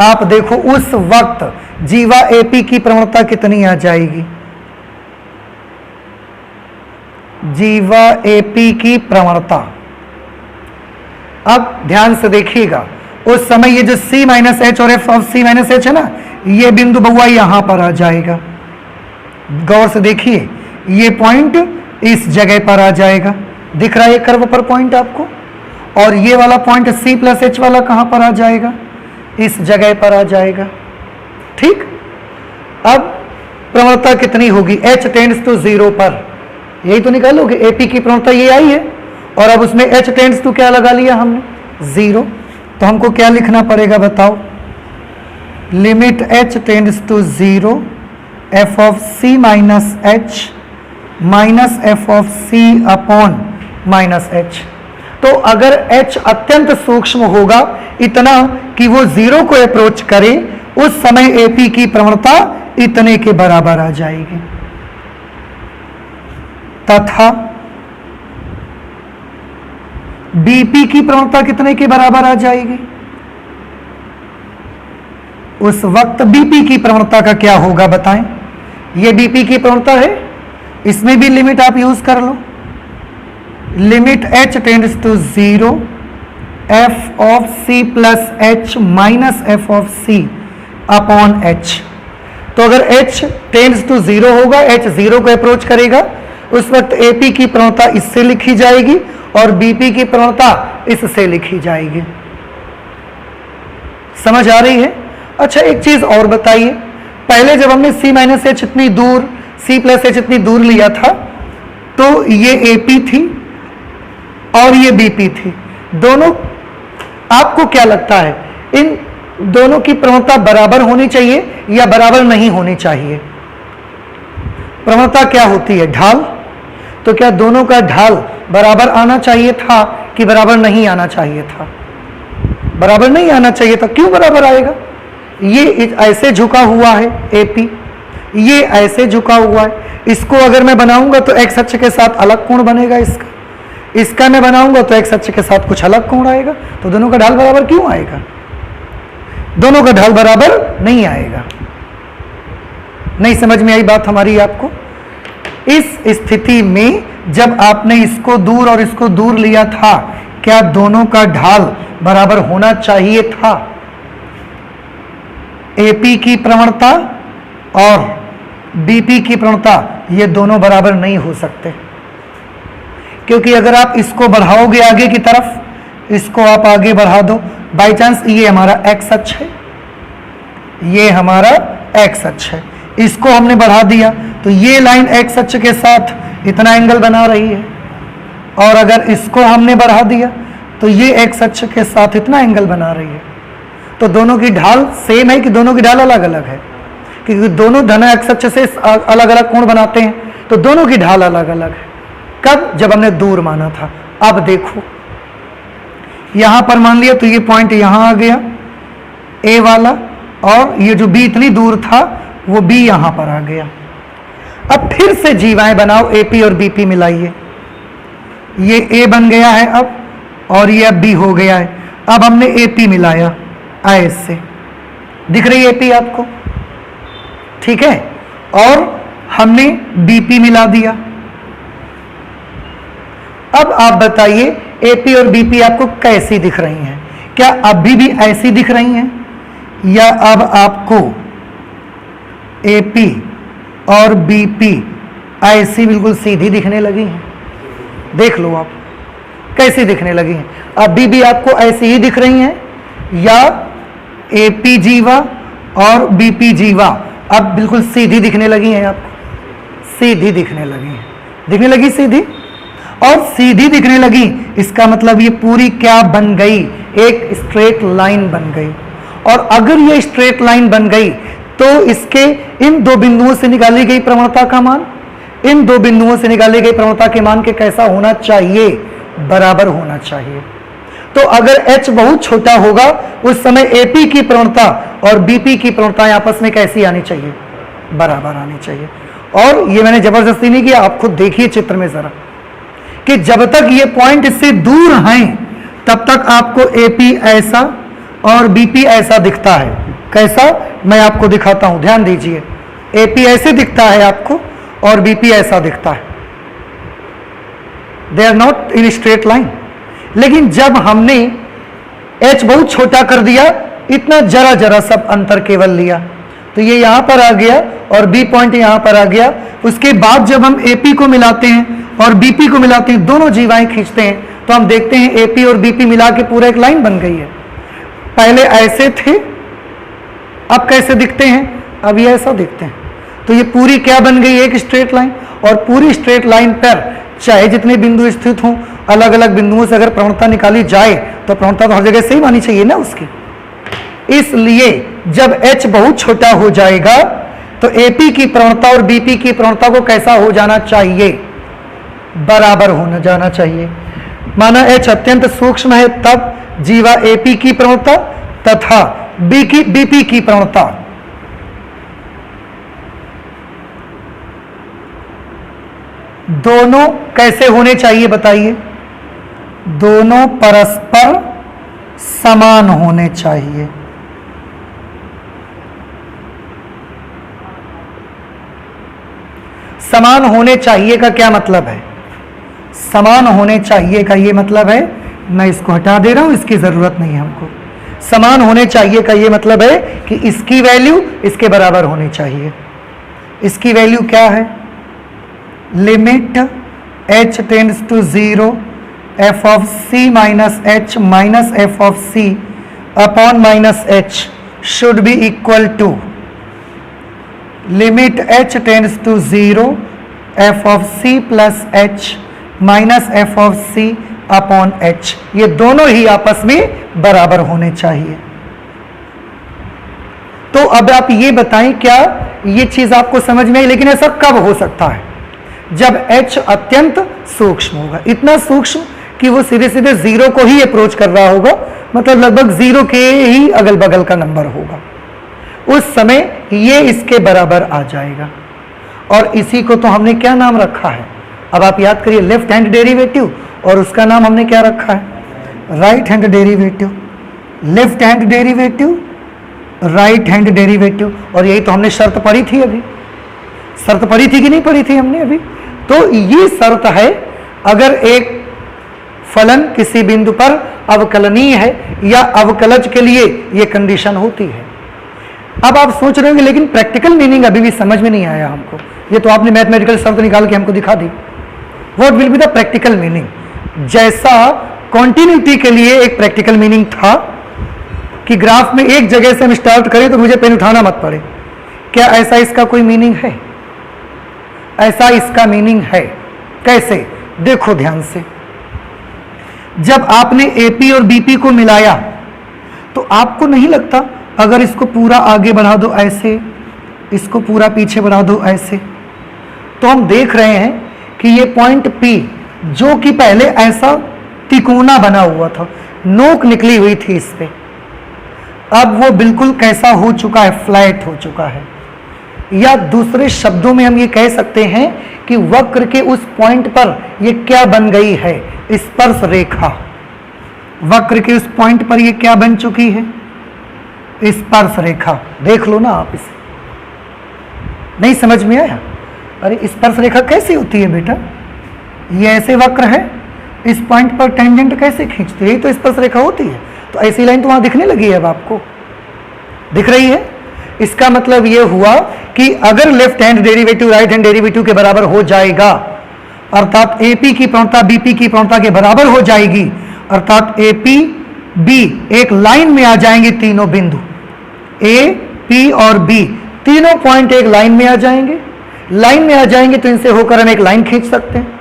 आप देखो उस वक्त जीवा AP की प्रवणता कितनी आ जाएगी? जीवा AP की प्रवणता, अब ध्यान से देखिएगा, उस समय ये जो C माइनस H और F of C minus H है ना, ये बिंदु बउआ यहां पर आ जाएगा। गौर से देखिए, ये पॉइंट इस जगह पर आ जाएगा, दिख रहा है ये कर्व पर पॉइंट आपको, और ये वाला पॉइंट C प्लस H वाला कहां पर आ जाएगा? इस जगह पर आ जाएगा। ठीक, अब प्रवणता कितनी होगी? H टेंड्स टू 0 पर, यही तो निकालोगे, AP की प्रवणता ये आई है, और अब उसमें H टेंड्स टू क्या लगा लिया हमने? 0। तो हमको क्या लिखना पड़ेगा बताओ? Limit H tends to 0 F of C minus H minus F of C upon minus H। तो अगर H अत्यंत सूक्ष्म होगा, इतना कि वो 0 को अप्रोच करे, उस समय AP की प्रवणता इतने के बराबर आ जाएगी। तथा BP की प्रवणता कितने के बराबर आ जाएगी? उस वक्त BP की प्रवणता का क्या होगा बताएं? ये BP की प्रवणता है, इसमें भी लिमिट आप यूज कर लो। Limit H tends to 0 F of C plus H minus F of C upon H। तो अगर H टेंड्स टू 0 होगा, H 0 को अप्रोच करेगा, उस वक्त AP की प्रवणता इससे लिखी जाएगी और BP की प्रवणता इससे लिखी जाएगी। समझ आ रही है? अच्छा, एक चीज और बताइए, पहले जब हमने C माइनस H इतनी दूर, C प्लस H इतनी दूर लिया था, तो ये AP थी और ये BP थी। दोनों, आपको क्या लगता है, इन दोनों की प्रवणता बराबर होनी चाहिए या बराबर नहीं होनी चाहिए? प्रवणता क्या होती है? ढाल। तो क्या दोनों का ढाल बराबर आना चाहिए था कि बराबर नहीं आना चाहिए था? बराबर नहीं आना चाहिए था। क्यों बराबर आएगा? ये ऐसे झुका हुआ है AP, ये ऐसे झुका हुआ है। इसको अगर मैं बनाऊंगा तो x अक्ष के साथ अलग कोण बनेगा, इसका मैं बनाऊंगा तो x अक्ष के साथ कुछ अलग कोण आएगा। तो दोनों का ढाल बराबर क्यों आएगा? दोनों का ढाल बराबर नहीं आएगा। नहीं समझ में आई बात हमारी आपको? इस स्थिति में जब आपने इसको दूर और इसको दूर लिया था, क्या दोनों का ढाल बराबर होना चाहिए था? AP की प्रवणता और BP की प्रवणता, ये दोनों बराबर नहीं हो सकते, क्योंकि अगर आप इसको बढ़ाओगे आगे की तरफ, इसको आप आगे बढ़ा दो, बाई चांस ये हमारा x अक्ष है, ये हमारा x अक्ष है, इसको हमने बढ़ा दिया तो ये लाइन x अक्ष के साथ इतना एंगल बना रही है, और अगर इसको हमने बढ़ा दिया तो ये x अक्ष के साथ इतना एंगल बना रही है। तो दोनों की ढाल सेम है कि दोनों की ढाल अलग अलग है? क्योंकि दोनों धन x अक्ष से अलग अलग कोण बनाते हैं, तो दोनों की ढाल अलग अलग है। कब? जब हमने दूर माना था। अब देखो, यहां पर मान लिया तो ये पॉइंट यहां आ गया A वाला, और ये जो B इतनी दूर था वो B यहां पर आ गया। अब फिर से जीवाएं बनाओ, AP और BP मिलाइए, ये A बन गया है अब, और ये अब B हो गया है। अब हमने AP मिलाया ऐसे, दिख रही है AP आपको? ठीक है, और हमने BP मिला दिया। अब आप बताइए एपी और बीपी आपको कैसी दिख रही हैं? क्या अभी भी ऐसी दिख रही हैं या अब आपको एपी और बीपी ऐसी बिल्कुल सीधी दिखने लगी हैं? देख लो आप कैसी दिखने लगी हैं। अभी भी आपको ऐसी ही दिख रही हैं या एपी जीवा और बीपी जीवा अब बिल्कुल सीधी दिखने लगी हैं? आपको सीधी दिखने लगी हैं, दिखने लगी सीधी। और सीधी दिखने लगी इसका मतलब ये पूरी क्या बन गई? एक स्ट्रेट लाइन बन गई। और अगर ये स्ट्रेट लाइन बन गई तो इसके इन दो बिंदुओं से निकाली गई प्रवणता का मान, इन दो बिंदुओं से निकाली गई प्रवणता के मान के कैसा होना चाहिए? बराबर होना चाहिए। तो अगर h बहुत छोटा होगा उस समय AP की प्रवणता और BP की प्रवणताएं आपस में कैसी आनी चाहिए? बराबर आनी चाहिए। और ये मैंने जबरदस्ती नहीं किया, आप खुद देखिए चित्र में जरा कि जब तक ये पॉइंट इससे दूर हैं तब तक आपको AP ऐसा और BP ऐसा दिखता है। कैसा? मैं आपको दिखाता हूं, ध्यान दीजिए। AP ऐसे दिखता है आपको और BP ऐसा दिखता है। They are not in straight line. लेकिन जब हमने H बहुत छोटा कर दिया, इतना जरा जरा सब अंतर केवल लिया, तो ये यहां पर आ गया और B पॉइंट यहां पर आ गया। उसके बाद जब हम AP को मिलाते हैं और BP को मिलाते हैं, दोनों जीवाएं खींचते हैं, तो हम देखते हैं AP और BP मिला के पूरा एक लाइन बन गई है। पहले ऐसे थे, अब कैसे दिखते हैं? अब ये ऐसा दिखते हैं। तो ये पूरी क्या बन गई? एक स्ट्रेट लाइन। और पूरी स्ट्रेट लाइन पर चाहे जितने बिंदु स्थित हों, अलग अलग बिंदुओं से अगर प्रवणता निकाली जाए तो प्रवणता तो हर जगह सेम आनी चाहिए ना उसकी। इसलिए जब H बहुत छोटा हो जाएगा तो AP की प्रवणता और BP की प्रवणता को कैसा हो जाना चाहिए? बराबर होना जाना चाहिए। माना H अत्यंत सूक्ष्म है तब जीवा AP की प्रवणता तथा BP की प्रवणता दोनों कैसे होने चाहिए बताइए? दोनों परस्पर समान होने चाहिए। समान होने चाहिए का क्या मतलब है? समान होने चाहिए का ये मतलब है, मैं इसको हटा दे रहा हूं, इसकी जरूरत नहीं है हमको। समान होने चाहिए का ये मतलब है कि इसकी वैल्यू इसके बराबर होनी चाहिए। इसकी वैल्यू क्या है? Limit h tends to 0 f of c minus h minus f of c upon minus h should be equal to limit h tends to 0 f of c plus h minus f of c upon h। ये दोनों ही आपस में बराबर होने चाहिए। तो अब आप ये बताएं क्या ये चीज आपको समझ में आई? लेकिन ऐसा कब हो सकता है? जब H अत्यंत सूक्ष्म होगा, इतना सूक्ष्म कि वो सीधे सीधे 0 को ही अप्रोच कर रहा होगा, मतलब लगभग 0 के ही अगल बगल का नंबर होगा। उस समय ये इसके बराबर आ जाएगा। और इसी को तो हमने क्या नाम रखा है? अब आप याद करिए, लेफ्ट हैंड डेरिवेटिव, और उसका नाम हमने क्या रखा है? Right hand derivative. Left hand derivative, right hand derivative. और यही तो हमने शर्त पढ़ी थी अभी। शर्त पढ़ी थी कि नहीं पढ़ी थी हमने अभी? तो ये शर्त है, अगर एक फलन किसी बिंदु पर अवकलनीय है या अवकलज के लिए ये कंडीशन होती है। अब आप सोच रहे होंगे लेकिन प्रैक्टिकल मीनिंग अभी भी समझ में नहीं आया हमको। ये तो आपने मैथमेटिकल शर्त निकाल के हमको दिखा दी। What will be the practical meaning? जैसा कॉन्टिन्यूटी के लिए एक प्रैक्टिकल मीनिंग था कि ग्राफ में एक जगह से हम स्टार्ट करें तो मुझे पेन उठाना मत पड़े, क्या ऐसा इसका कोई मीनिंग है? ऐसा इसका मीनिंग है। कैसे? देखो ध्यान से। जब आपने AP और BP को मिलाया तो आपको नहीं लगता अगर इसको पूरा आगे बढ़ा दो ऐसे, इसको पूरा पीछे बढ़ा दो ऐसे, तो हम देख रहे हैं कि ये पॉइंट P जो कि पहले ऐसा तिकोना बना हुआ था, नोक निकली हुई थी इस पे, अब वो बिल्कुल कैसा हो चुका है? फ्लैट हो चुका है। या दूसरे शब्दों में हम ये कह सकते हैं कि वक्र के उस पॉइंट पर ये क्या बन गई है? स्पर्श रेखा। वक्र के उस पॉइंट पर ये क्या बन चुकी है? स्पर्श रेखा। देख लो ना आप इसे। नहीं समझ में आया? अरे स्पर्श रेखा कैसी होती है बेटा? ये ऐसे वक्र है इस पॉइंट पर टेंजेंट कैसे खींचते हैं? तो स्पर्श रेखा होती है। तो ऐसी लाइन तो वहां दिखने लगी है, अब आपको दिख रही है। इसका मतलब यह हुआ कि अगर left hand derivative right hand derivative के बराबर हो जाएगा, अर्थात एपी की प्रवणता बीपी की प्रवणता के बराबर हो जाएगी, अर्थात एपी बी एक लाइन में आ जाएंगे, तीनों बिंदु ए पी और बी तीनों पॉइंट एक लाइन में आ जाएंगे। लाइन में आ जाएंगे तो इनसे होकर हम एक लाइन खींच सकते हैं,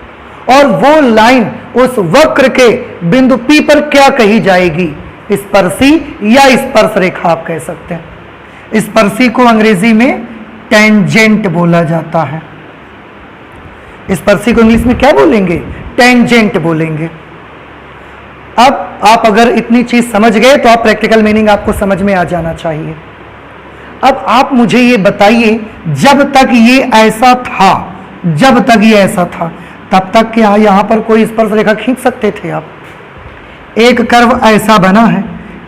और वो लाइन उस वक्र के बिंदु पी पर क्या कही जाएगी? स्पर्शी या स्पर्श रेखा आप कह सकते हैं। स्पर्शी को अंग्रेजी में टेंजेंट बोला जाता है। स्पर्शी को इंग्लिश में क्या बोलेंगे? टेंजेंट बोलेंगे। अब आप अगर इतनी चीज समझ गए तो आप प्रैक्टिकल मीनिंग आपको समझ में आ जाना चाहिए। अब आप मुझे ये बताइए, जब तक ये ऐसा था, जब तक ये ऐसा था, तब तक क्या यहां पर कोई स्पर्श रेखा खींच सकते थे आप? एक कर्व ऐसा बना है,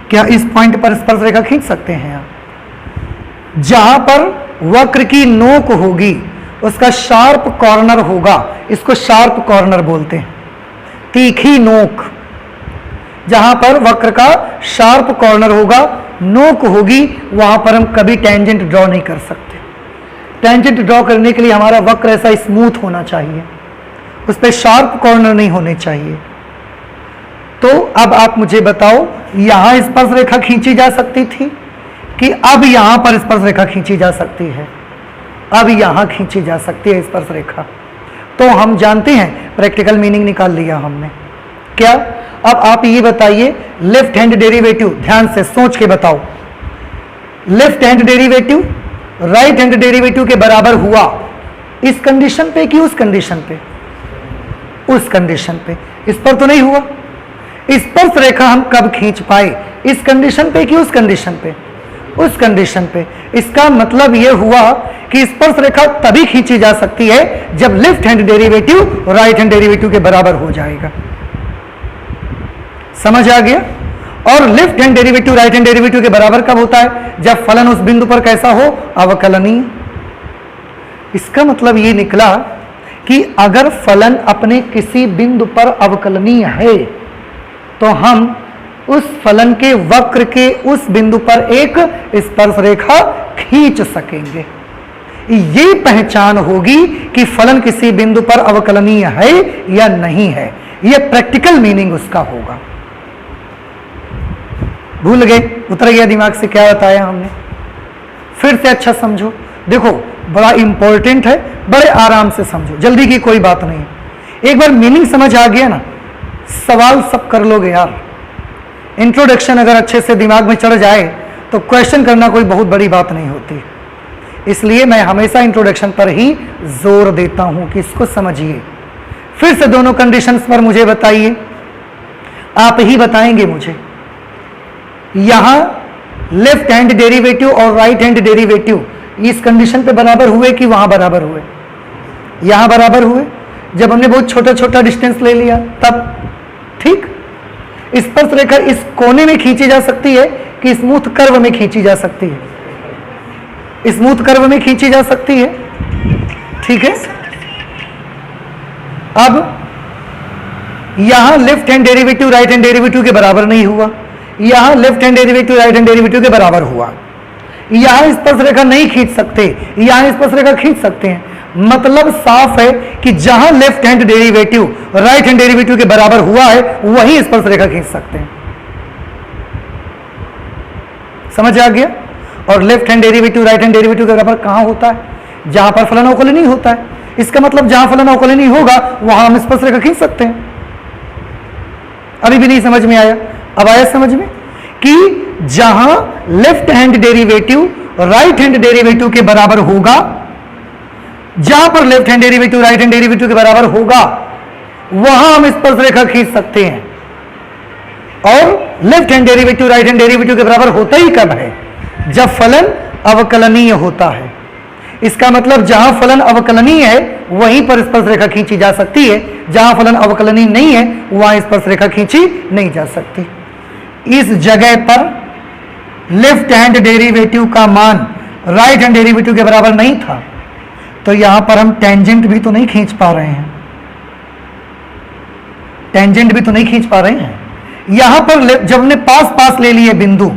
क्या इस पॉइंट पर स्पर्श रेखा खींच सकते हैं आप? जहां पर वक्र की नोक होगी उसका शार्प कॉर्नर होगा, इसको शार्प कॉर्नर बोलते हैं, तीखी नोक। जहां पर वक्र का शार्प कॉर्नर होगा, नोक होगी, वहां पर हम कभी टेंजेंट ड्रॉ नहीं कर सकते। टेंजेंट ड्रॉ करने के लिए हमारा वक्र ऐसा स्मूथ होना चाहिए, उस पर शार्प कॉर्नर नहीं होने चाहिए। तो अब आप मुझे बताओ, यहां स्पर्श रेखा खींची जा सकती थी कि अब यहां पर स्पर्श रेखा खींची जा सकती है? अब यहां खींची जा सकती है स्पर्श रेखा। तो हम जानते हैं, प्रैक्टिकल मीनिंग निकाल लिया हमने। क्या? अब आप ये बताइए, लेफ्ट हैंड डेरिवेटिव, ध्यान से सोच के बताओ, left hand derivative right hand derivative के बराबर हुआ इस कंडीशन पे कि उस कंडीशन पे? उस कंडीशन पे। इस पर तो नहीं हुआ। स्पर्श रेखा हम कब खींच पाए? इस कंडीशन पे कि उस कंडीशन पे? उस कंडीशन पे। इसका मतलब यह हुआ कि स्पर्श रेखा तभी खींची जा सकती है जब left hand derivative right hand derivative के बराबर हो जाएगा। समझ आ गया? और left hand derivative right hand derivative के बराबर कब होता है? जब फलन उस बिंदु पर कैसा हो? अवकलनीय। इसका मतलब यह निकला कि अगर फलन अपने किसी बिंदु पर अवकलनीय है तो हम उस फलन के वक्र के उस बिंदु पर एक स्पर्श रेखा खींच सकेंगे। ये पहचान होगी कि फलन किसी बिंदु पर अवकलनीय है या नहीं है। यह प्रैक्टिकल मीनिंग उसका होगा। भूल गए? उतर गया दिमाग से क्या बताया हमने? फिर से अच्छा समझो। देखो, बड़ा इंपॉर्टेंट है, बड़े आराम से समझो, जल्दी की कोई बात नहीं। एक बार मीनिंग समझ आ गया ना, सवाल सब कर लोगे यार। इंट्रोडक्शन अगर अच्छे से दिमाग में चढ़ जाए तो क्वेश्चन करना कोई बहुत बड़ी बात नहीं होती। इसलिए मैं हमेशा इंट्रोडक्शन पर ही जोर देता हूं कि इसको समझिए। फिर से दोनों कंडीशंस पर मुझे बताइए, आप ही बताएंगे मुझे। यहां लेफ्ट हैंड डेरिवेटिव और राइट हैंड डेरिवेटिव इस कंडीशन पे बराबर हुए कि वहां बराबर हुए? यहां बराबर हुए। जब हमने बहुत छोटा छोटा डिस्टेंस ले लिया तब। ठीक। स्पर्श रेखा इस कोने में खींची जा सकती है कि स्मूथ कर्व में खींची जा सकती है? स्मूथ कर्व में खींची जा सकती है। ठीक है। अब यहां left hand derivative right hand derivative के बराबर नहीं हुआ, यहां left hand derivative right hand derivative के बराबर हुआ। यहां स्पर्श रेखा नहीं खींच सकते, यहां स्पर्श रेखा खींच सकते हैं। मतलब साफ है कि जहां left hand derivative right hand derivative के बराबर हुआ है वही स्पर्श रेखा खींच सकते हैं। समझ आ गया? और left hand derivative right hand derivative के बराबर कहां होता है? जहां पर फलन अवकलनीय होता है। इसका मतलब जहां फलन अवकलनीय होगा वहां हम स्पर्श रेखा खींच सकते हैं। अभी भी नहीं समझ में आया? अब आया समझ में कि जहां left hand derivative right hand derivative के बराबर होगा, जहां पर left hand derivative right hand derivative के बराबर होगा वहां हम स्पर्श रेखा खींच सकते हैं। और left hand derivative right hand derivative के बराबर होता ही कब है? जब फलन अवकलनीय होता है। इसका मतलब जहां फलन अवकलनीय है वहीं पर स्पर्श रेखा खींची जा सकती है, जहां फलन अवकलनीय नहीं है वहां स्पर्श रेखा खींची नहीं जा सकती। इस जगह पर लेफ्ट हैंड डेरिवेटिव का मान राइट हैंड डेरिवेटिव के बराबर नहीं था, तो यहां पर हम टेंजेंट भी तो नहीं खींच पा रहे हैं। टेंजेंट भी तो नहीं खींच पा रहे हैं। यहां पर जब हमने पास पास ले लिए बिंदु,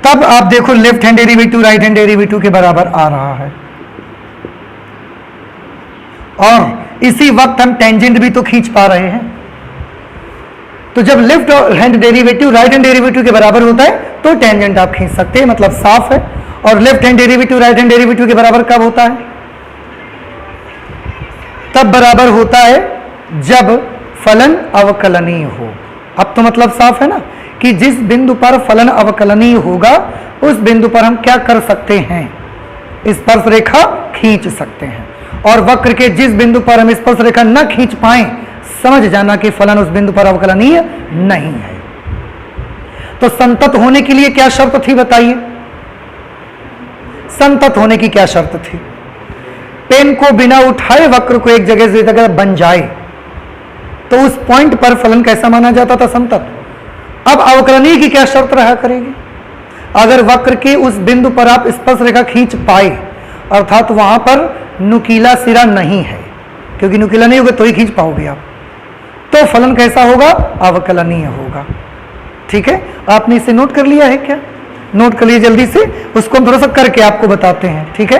तब आप देखो left hand derivative right hand derivative के बराबर आ रहा है, और इसी वक्त हम टेंजेंट भी तो खींच पा रहे हैं। तो जब left hand derivative right hand derivative के बराबर होता है तो टेंजेंट आप खींच सकते हैं, मतलब साफ है। और left hand derivative right hand derivative के बराबर कब होता है? तब बराबर होता है जब फलन अवकलनीय हो। अब तो मतलब साफ है ना कि जिस बिंदु पर फलन अवकलनीय होगा उस बिंदु पर हम क्या कर सकते हैं? स्पर्श रेखा खींच सकते हैं। और वक्र के जिस बिंदु पर हम स्पर्श रेखा न खींच पाए, समझ जाना कि फलन उस बिंदु पर अवकलनीय नहीं है। तो संतत होने के लिए क्या शर्त थी बताइए? संतत होने की क्या शर्त थी? पेन को बिना उठाए वक्र को एक जगह से जगह बन जाए तो उस पॉइंट पर फलन कैसा माना जाता था? संतत। अब अवकलनीय की क्या शर्त रहा करेगी? अगर वक्र के उस बिंदु पर आप स्पर्श रेखा खींच पाए, अर्थात वहां पर नुकीला सिरा नहीं है, क्योंकि नुकीला नहीं होगा तो ही खींच पाओगे आप, तो फलन कैसा होगा? अवकलनीय होगा। ठीक है, आपने इसे नोट कर लिया है क्या? नोट कर लिए जल्दी से, उसको हम थोड़ा सा करके आपको बताते हैं। ठीक है,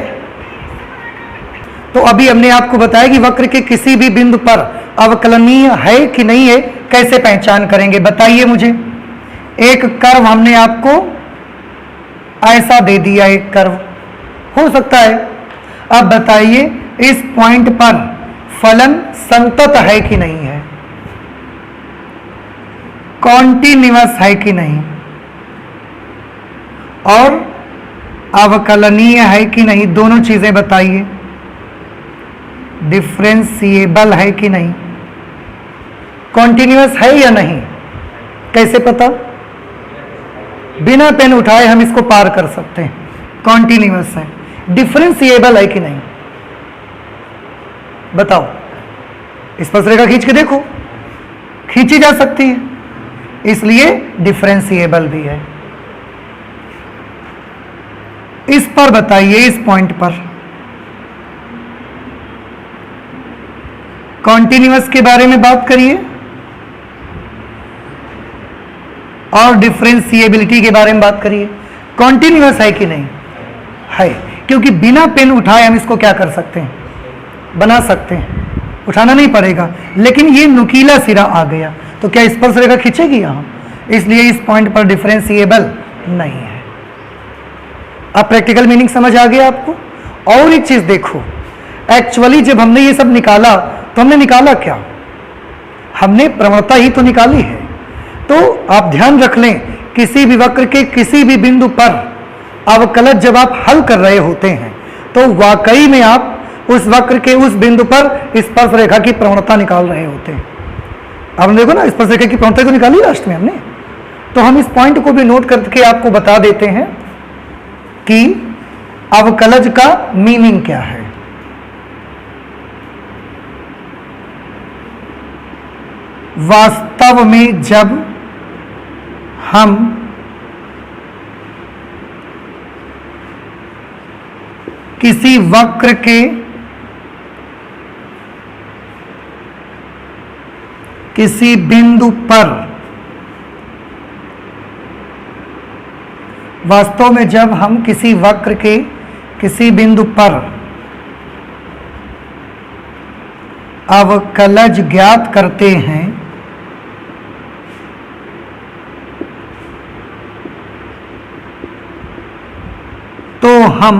तो अभी हमने आपको बताया कि वक्र के किसी भी बिंदु पर अवकलनीय है कि नहीं है, कैसे पहचान करेंगे बताइए मुझे। एक कर्व हमने आपको ऐसा दे दिया, एक कर्व हो सकता है। अब बताइए इस पॉइंट पर फलन संतत है कि नहीं है, कॉन्टिन्यूअस है कि नहीं, और अवकलनीय है कि नहीं, दोनों चीजें बताइए। डिफरेंशिएबल है कि नहीं, कॉन्टिन्यूअस है या नहीं, कैसे पता? बिना पेन उठाए हम इसको पार कर सकते हैं, कॉन्टिन्यूअस है। डिफरेंशिएबल है कि नहीं बताओ, स्पर्श रेखा खींच के देखो, खींची जा सकती है, इसलिए डिफरेंशिएबल भी है। इस पर बताइए, इस पॉइंट पर कॉन्टिन्यूअस के बारे में बात करिए और डिफरेंशिएबिलिटी के बारे में बात करिए। कॉन्टिन्यूअस है कि नहीं है, क्योंकि बिना पेन उठाए हम इसको क्या कर सकते हैं? बना सकते हैं, उठाना नहीं पड़ेगा। लेकिन ये नुकीला सिरा आ गया तो क्या स्पर्श रेखा खींचेगी यहां? इसलिए इस पॉइंट पर डिफरेंशिएबल नहीं है। अब प्रैक्टिकल मीनिंग समझ आ गया आपको। और एक चीज देखो, एक्चुअली जब हमने ये सब निकाला तो हमने निकाला क्या? हमने प्रवणता ही तो निकाली है। तो आप ध्यान रख लें, किसी भी वक्र के किसी भी बिंदु पर अवकलज जब आप हल कर रहे होते हैं तो वाकई में आप उस वक्र के उस बिंदु पर स्पर्श रेखा की प्रवणता निकाल रहे होते हैं। अब देखो ना, स्पर्श रेखा की प्रवणता तो निकाली लास्ट में हमने। तो हम इस पॉइंट को भी नोट करके आपको बता देते हैं कि अवकलज का मीनिंग क्या है। वास्तव में जब हम किसी वक्र के किसी बिंदु पर, वास्तव में जब हम किसी वक्र के किसी बिंदु पर अवकलज ज्ञात करते हैं तो हम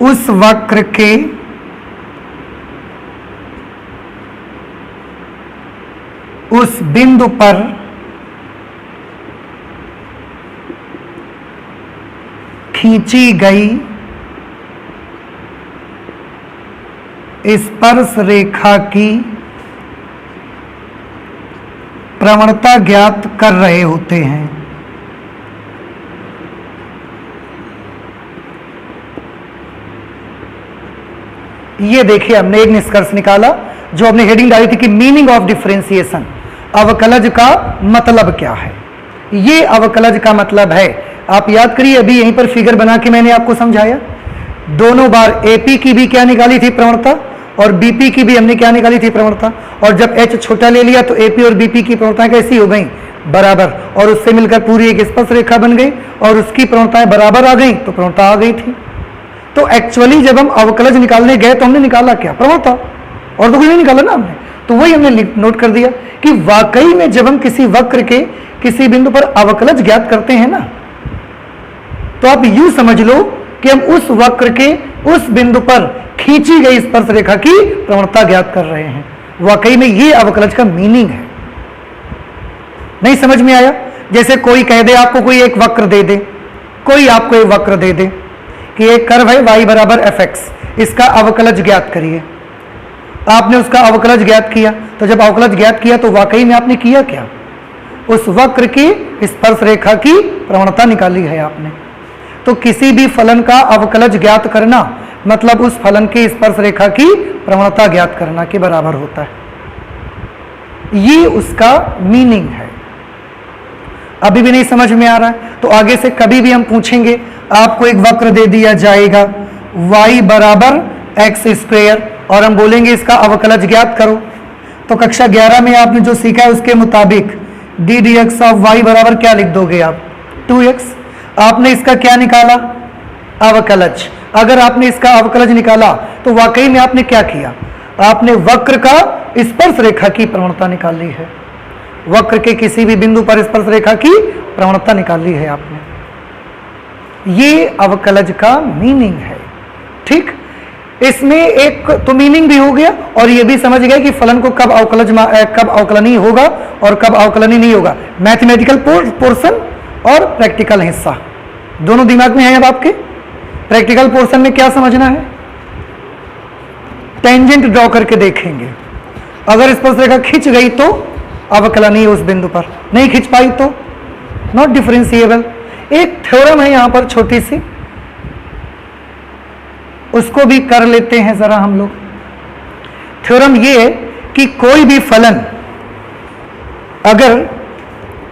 उस वक्र के उस बिंदु पर खींची गई स्पर्श रेखा की प्रवणता ज्ञात कर रहे होते हैं। ये देखिए, हमने एक निष्कर्ष निकाला जो हमने हेडिंग डाली थी कि मीनिंग ऑफ डिफरेंशिएशन, अवकलज का मतलब क्या है। ये अवकलज का मतलब है, आप याद करिए, अभी यहीं पर फिगर बना के मैंने आपको समझाया। दोनों बार एपी की भी क्या निकाली थी प्रवणता, और बीपी की भी हमने क्या निकाली थी प्रवणता, और जब एच छोटा ले लिया तो एपी और बीपी की प्रवणताएं कैसी हो गई, बराबर, और उससे मिलकर पूरी एक स्पर्श रेखा बन गई और उसकी प्रवणताएं बराबर आ गई तो प्रवणता आ गई थी। तो एक्चुअली जब हम अवकलज निकालने गए तो हमने निकाला क्या, प्रवणता, और तो कुछ नहीं निकाला ना हमने। तो वही हमने नोट कर दिया कि वाकई में जब हम किसी वक्र के किसी बिंदु पर अवकलज ज्ञात करते हैं ना, तो आप यूं समझ लो कि हम उस वक्र के उस बिंदु पर खींची गई स्पर्श रेखा की प्रवणता ज्ञात कर रहे हैं। वाकई में ये अवकलज का मीनिंग है। नहीं समझ में आया? जैसे कोई कह दे आपको, कोई एक वक्र दे दे, कोई आपको एक वक्र दे दे कि एक कर्व है y बराबर fx, इसका अवकलज ज्ञात करिए। आपने उसका अवकलज ज्ञात किया, तो जब अवकलज ज्ञात किया तो वाकई में आपने किया क्या, उस वक्र की स्पर्श रेखा की प्रवणता निकाली है आपने। तो किसी भी फलन का अवकलज ज्ञात करना मतलब उस फलन की स्पर्श रेखा की प्रवणता ज्ञात करना के बराबर होता है। ये उसका मीनिंग है। अभी भी नहीं समझ में आ रहा है तो आगे से कभी भी हम पूछेंगे, आपको एक वक्र दे दिया जाएगा y बराबर एक्स स्क्वायर और हम बोलेंगे इसका अवकलज ज्ञात करो, तो कक्षा 11 में आपने जो सीखा है उसके मुताबिक D D X of Y बराबर क्या लिख दोगे आप, 2x। आपने इसका क्या निकाला, अवकलज। अगर आपने इसका अवकलज निकाला तो वाकई में आपने क्या किया, आपने वक्र का स्पर्श रेखा की प्रवणता निकाली है। वक्र के किसी भी बिंदु पर स्पर्श रेखा की प्रवणता निकाली है आपने। ये अवकलज का मीनिंग है। ठीक, इसमें एक तो मीनिंग भी हो गया और ये भी समझ गए कि फलन को कब अवकलनीय होगा और कब अवकलनीय नहीं होगा। मैथमेटिकल पोर्शन और प्रैक्टिकल हिस्सा दोनों दिमाग में है। अब आपके प्रैक्टिकल पोर्शन में क्या समझना है, टेंजेंट ड्रॉ करके देखेंगे। अगर स्पर्श रेखा खिंच गई तो अवकलनीय उस बिंदु पर, नहीं खिंच पाई तो नॉट डिफरेंशिएबल। एक थ्योरम है यहां पर छोटी सी, उसको भी कर लेते हैं जरा हम लोग। थ्योरम ये है कि कोई भी फलन अगर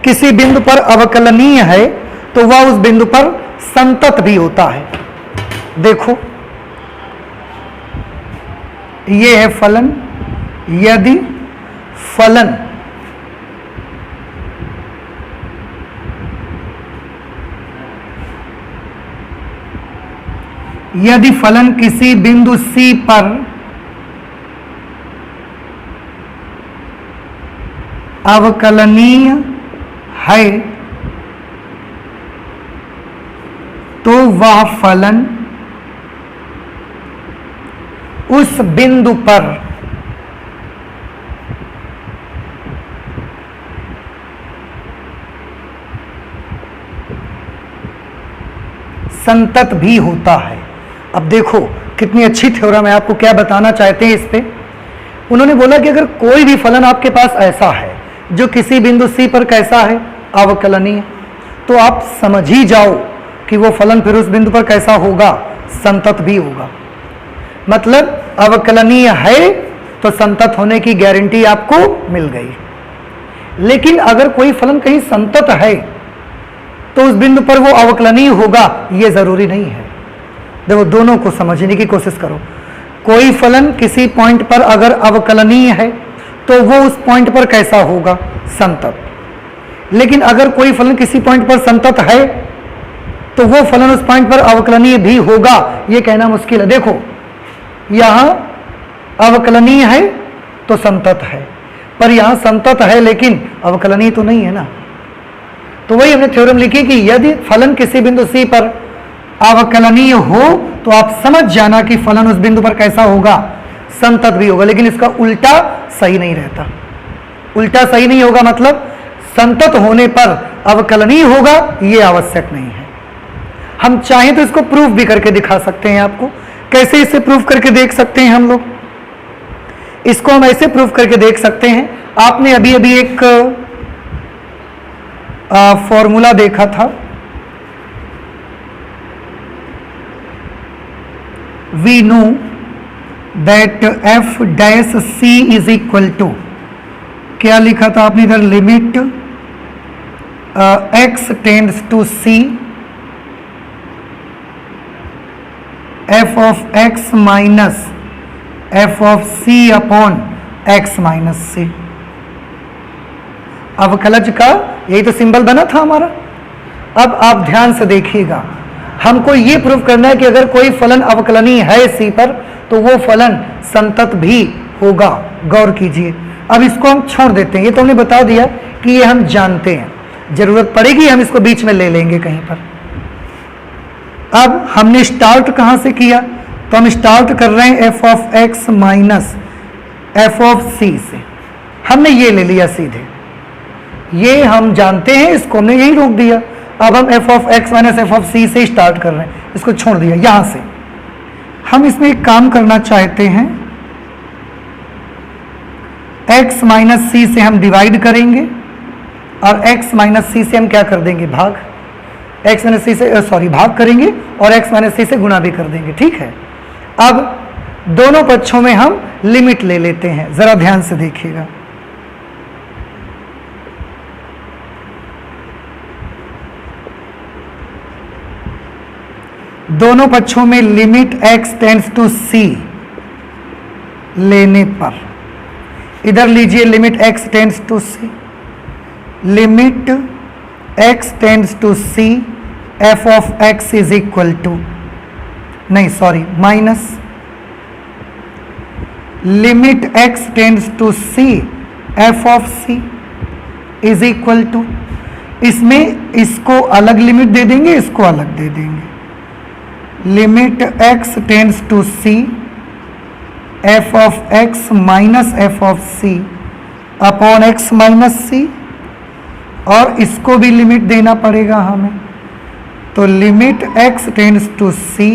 किसी बिंदु पर अवकलनीय है तो वह उस बिंदु पर संतत भी होता है। देखो ये है फलन, यदि फलन किसी बिंदु C पर अवकलनीय है तो वह फलन उस बिंदु पर संतत भी होता है। अब देखो कितनी अच्छी थ्योरम है, आपको क्या बताना चाहते हैं इस पे। उन्होंने बोला कि अगर कोई भी फलन आपके पास ऐसा है जो किसी बिंदु C पर कैसा है, अवकलनीय, तो आप समझ ही जाओ कि वो फलन फिर उस बिंदु पर कैसा होगा, संतत भी होगा। मतलब अवकलनीय है तो संतत होने की गारंटी आपको मिल गई। लेकिन अगर कोई फलन कहीं संतत है तो उस बिंदु पर वो अवकलनीय होगा, ये जरूरी नहीं है। देखो दोनों को समझने की कोशिश करो। कोई फलन किसी पॉइंट पर अगर अवकलनीय है तो वो उस पॉइंट पर कैसा होगा, संतत। लेकिन अगर कोई फलन किसी पॉइंट पर संतत है तो वो फलन उस पॉइंट पर अवकलनीय भी होगा, ये कहना मुश्किल है। देखो यहां अवकलनीय है तो संतत है, पर यहां संतत है लेकिन अवकलनीय तो नहीं है ना। तो वही हमने थ्योरम लिखी कि यदि फलन किसी बिंदु C पर अवकलनीय हो तो आप समझ जाना कि फलन उस बिंदु पर कैसा होगा, संतत भी होगा। लेकिन इसका उल्टा सही नहीं रहता। उल्टा सही नहीं होगा मतलब संतत होने पर अवकलनीय होगा, ये आवश्यक नहीं है। हम चाहें तो इसको प्रूफ भी करके दिखा सकते हैं। आपको कैसे इसे प्रूफ करके देख सकते हैं हम लोग, इसको हम ऐसे प्रूफ करके देख सकते हैं। आपने अभी अभी एक फॉर्मूला देखा था, we know that f dash c is equal to, क्या लिखा था आपने इधर, limit x tends to c f of x minus f of c upon x minus c. अवकलज का यही तो सिंबल बना था हमारा। अब आप ध्यान से देखिएगा, हमको ये प्रूव करना है कि अगर कोई फलन अवकलनीय है सी पर तो वो फलन संतत भी होगा। गौर कीजिए। अब इसको हम छोड़ देते हैं, ये तो हमने बता दिया कि ये हम जानते हैं, जरूरत पड़ेगी हम इसको बीच में ले लेंगे कहीं पर। अब हमने स्टार्ट कहां से किया, तो हम स्टार्ट कर रहे हैं f of x minus f of c से। हमने ये ले लिया सीधे, ये हम जानते हैं, इसको हमने यही रोक दिया। अब हम f of x minus f of c से स्टार्ट कर रहे हैं, इसको छोड़ दिया। यहां से हम इसमें एक काम करना चाहते हैं, x माइनस सी से हम डिवाइड करेंगे और x माइनस सी से हम क्या कर देंगे, भाग। x माइनस सी से भाग करेंगे और x माइनस सी से गुणा भी कर देंगे। ठीक है। अब दोनों पक्षों में हम लिमिट ले लेते हैं, जरा ध्यान से देखिएगा। दोनों पक्षों में limit x tends to c लेने पर, इधर लीजिए limit x tends to c, limit x tends to c f of x is equal to, नहीं sorry minus, limit x tends to c f of c is equal to, इसमें इसको अलग limit दे देंगे, इसको अलग दे देंगे। Limit x tends to c f of x minus f of c upon x minus c, और इसको भी लिमिट देना पड़ेगा हमें, तो limit x tends to c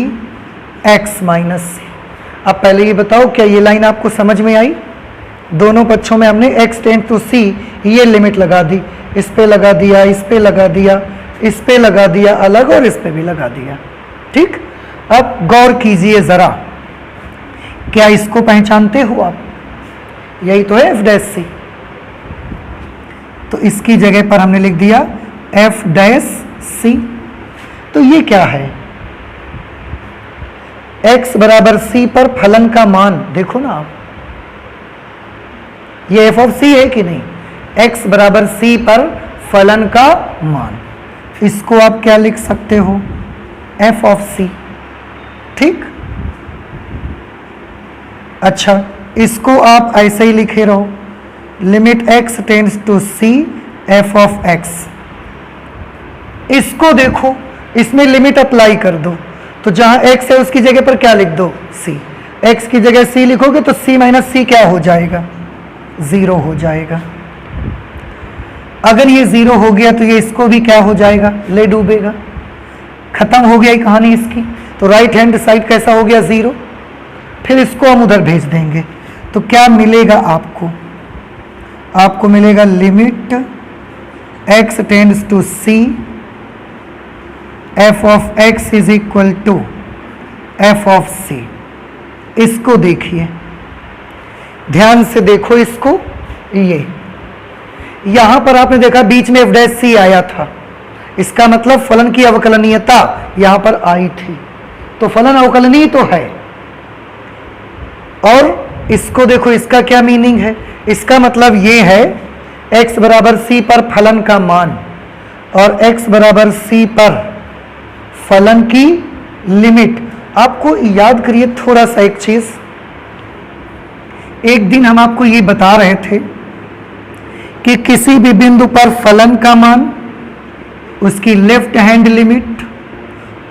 x minus c। अब पहले ये बताओ क्या ये लाइन आपको समझ में आई? दोनों पक्षों में हमने x टेंड्स टू c ये लिमिट लगा दी, इस पे लगा दिया, इस पे लगा दिया, इस पे लगा दिया अलग और इस पे भी लगा दिया। ठीक। अब गौर कीजिए जरा, क्या इसको पहचानते हो आप? यही तो है एफ डैश सी, तो इसकी जगह पर हमने लिख दिया एफ डैश सी। तो ये क्या है? x बराबर c पर फलन का मान देखो ना आप, ये एफ ऑफ सी है कि नहीं? x बराबर c पर फलन का मान, इसको आप क्या लिख सकते हो, एफ ऑफ सी। ठीक। अच्छा, इसको आप ऐसे ही लिखे रहो, limit x tends to c f of x। इसको देखो, इसमें लिमिट अप्लाई कर दो, तो जहां x है उसकी जगह पर क्या लिख दो, c। x की जगह c लिखोगे तो c माइनस सी क्या हो जाएगा, 0 हो जाएगा। अगर ये 0 हो गया तो ये इसको भी क्या हो जाएगा, ले डूबेगा। खत्म हो गया ये कहानी इसकी। तो राइट हैंड साइड कैसा हो गया, 0। फिर इसको हम उधर भेज देंगे, तो क्या मिलेगा आपको? आपको मिलेगा limit x tends to c f of x is equal to f of c। इसको देखिए, ध्यान से देखो इसको, ये यहां पर आपने देखा बीच में f डैश c आया था, इसका मतलब फलन की अवकलनीयता यहां पर आई थी, तो फलन अवकलनीय तो है। और इसको देखो, इसका क्या मीनिंग है? इसका मतलब ये है x बराबर c पर फलन का मान और x बराबर c पर फलन की लिमिट। आपको याद करिए थोड़ा सा एक चीज, एक दिन हम आपको ये बता रहे थे कि किसी भी बिंदु पर फलन का मान, उसकी लेफ्ट हैंड लिमिट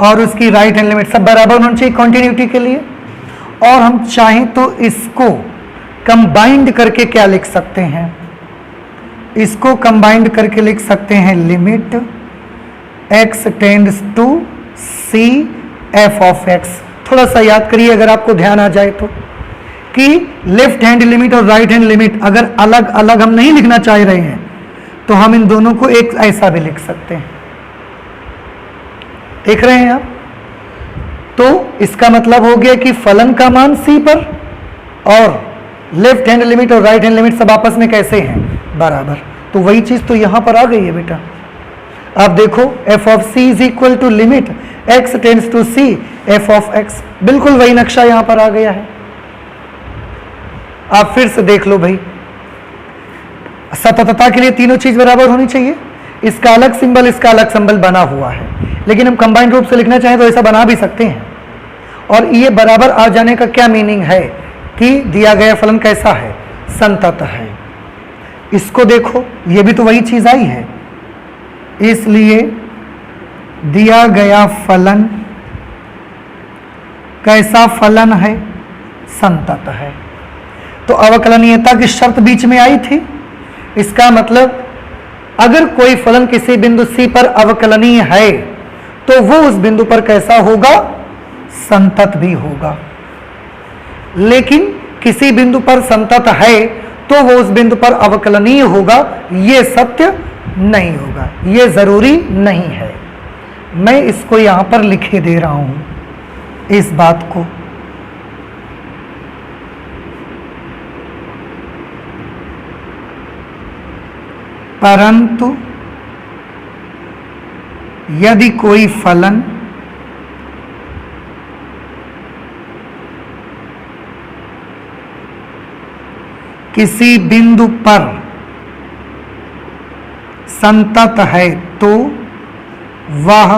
और उसकी राइट हैंड लिमिट सब बराबर होना चाहिए कंटिन्यूटी के लिए। और हम चाहें तो इसको कंबाइंड करके क्या लिख सकते हैं, इसको कंबाइंड करके लिख सकते हैं limit x tends to c f of x। थोड़ा सा याद करिए अगर आपको ध्यान आ जाए तो, कि लेफ्ट हैंड लिमिट और राइट हैंड लिमिट अगर अलग अलग हम नहीं लिखना चाह रहे हैं तो हम इन दोनों को एक ऐसा भी लिख सकते हैं। देख रहे हैं आप? तो इसका मतलब हो गया कि फलन का मान c पर और लेफ्ट हैंड लिमिट और राइट हैंड लिमिट सब आपस में कैसे हैं, बराबर। तो वही चीज तो यहां पर आ गई है बेटा। आप देखो f of c is equal to limit x tends to c f of x, बिल्कुल वही नक्शा यहां पर आ गया है। आप फिर से देख लो भाई, सततता के लिए तीनों चीज बराबर होनी चाहिए। इसका अलग सिंबल, इसका अलग सिंबल बना हुआ है, लेकिन हम कंबाइंड रूप से लिखना चाहें तो ऐसा बना भी सकते हैं। और ये बराबर आ जाने का क्या मीनिंग है कि दिया गया फलन कैसा है, संतत है। इसको देखो, ये भी तो वही चीज आई है, इसलिए दिया गया फलन कैसा फलन है, संतत है। तो अवकलनीयता की शर्त बीच में आई थी। इसका मतलब अगर कोई फलन किसी बिंदु C पर अवकलनीय है तो वो उस बिंदु पर कैसा होगा, संतत भी होगा। लेकिन किसी बिंदु पर संतत है तो वो उस बिंदु पर अवकलनीय होगा, ये सत्य नहीं होगा, ये जरूरी नहीं है। मैं इसको यहां पर लिखे दे रहा हूं इस बात को। परंतु यदि कोई फलन किसी बिंदु पर संतत है तो वह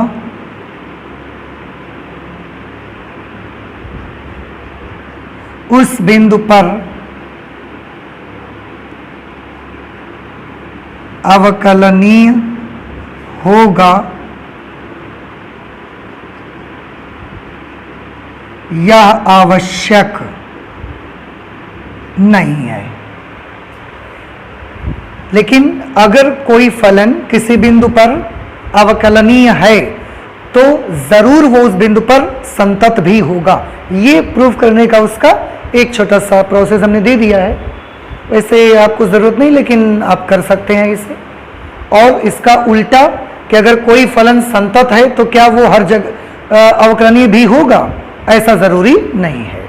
उस बिंदु पर अवकलनीय होगा यह आवश्यक नहीं है। लेकिन अगर कोई फलन किसी बिंदु पर अवकलनीय है तो जरूर वो उस बिंदु पर संतत भी होगा। ये प्रूव करने का उसका एक छोटा सा प्रोसेस हमने दे दिया है। वैसे आपको ज़रूरत नहीं, लेकिन आप कर सकते हैं इसे। और इसका उल्टा कि अगर कोई फलन संतत है तो क्या वो हर जगह अवकलनीय भी होगा, ऐसा ज़रूरी नहीं है।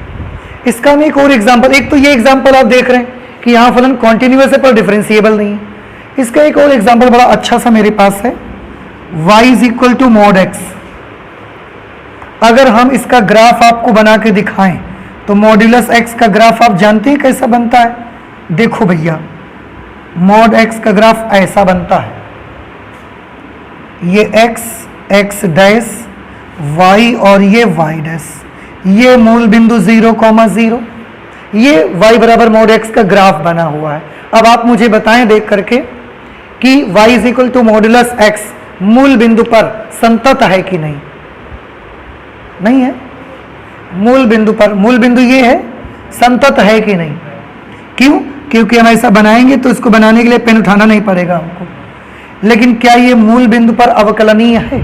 इसका मैं एक और एग्जाम्पल, एक तो ये एग्जाम्पल आप देख रहे हैं कि यहाँ फलन कॉन्टिन्यूअस है पर डिफरेंशिएबल नहीं है। इसका एक और एग्जाम्पल बड़ा अच्छा सा मेरे पास है, y is equal to mod x। अगर हम इसका ग्राफ आपको बना के दिखाएं तो मॉड्यूलस x का ग्राफ आप जानते हैं कैसा बनता है। देखो भैया, मॉड x का ग्राफ ऐसा बनता है, ये x डैश y और ये y डैश, ये मूल बिंदु 0,0, ये y बराबर मॉड x का ग्राफ बना हुआ है। अब आप मुझे बताएं देख करके कि y is equal to modulus x मूल बिंदु पर संतत है कि नहीं। नहीं है। मूल बिंदु पर, मूल बिंदु ये है, संतत है कि नहीं। क्यों? क्योंकि हम ऐसा बनाएंगे तो इसको बनाने के लिए पेन उठाना नहीं पड़ेगा हमको। लेकिन क्या ये मूल बिंदु पर अवकलनीय है?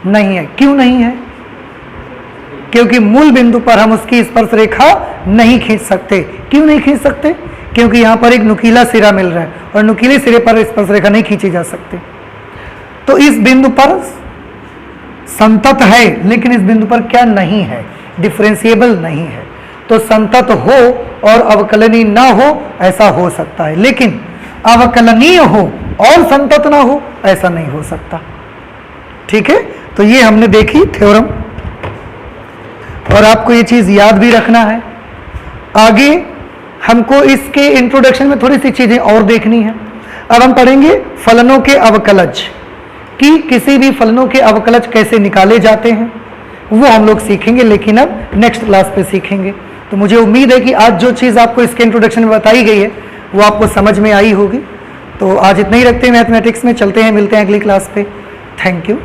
नहीं है। क्यों नहीं है? क्योंकि मूल बिंदु पर हम उसकी स्पर्श रेखा नहीं खींच सकते। क्यों नहीं खींच सकते? क्योंकि यहाँ पर एक नुकीला सिरा मिल रहा है और नुकीले सिरे पर स्पर्श रेखा नहीं खींची जा सकती। तो इस बिंदु पर संतत है, लेकिन इस बिंदु पर क्या नहीं है, डिफरेंशिएबल नहीं है। तो संतत हो और अवकलनीय ना हो ऐसा हो सकता है, लेकिन अवकलनीय हो और संतत ना हो ऐसा नहीं हो सकता। ठीक है, तो ये हमने देखी थ्योरम, और आपको ये चीज याद भी रखना है। आगे हमको इसके इंट्रोडक्शन में थोड़ी सी चीजें और देखनी है। अब हम पढ़ेंगे फलनों के अवकलज, कि किसी भी फलनों के अवकलज कैसे निकाले जाते हैं, वो हम लोग सीखेंगे, लेकिन अब नेक्स्ट क्लास पे सीखेंगे। तो मुझे उम्मीद है कि आज जो चीज़ आपको इसके इंट्रोडक्शन में बताई गई है वो आपको समझ में आई होगी। तो आज इतना ही रखते हैं मैथमेटिक्स में, चलते हैं, मिलते हैं अगली क्लास पे। Thank you.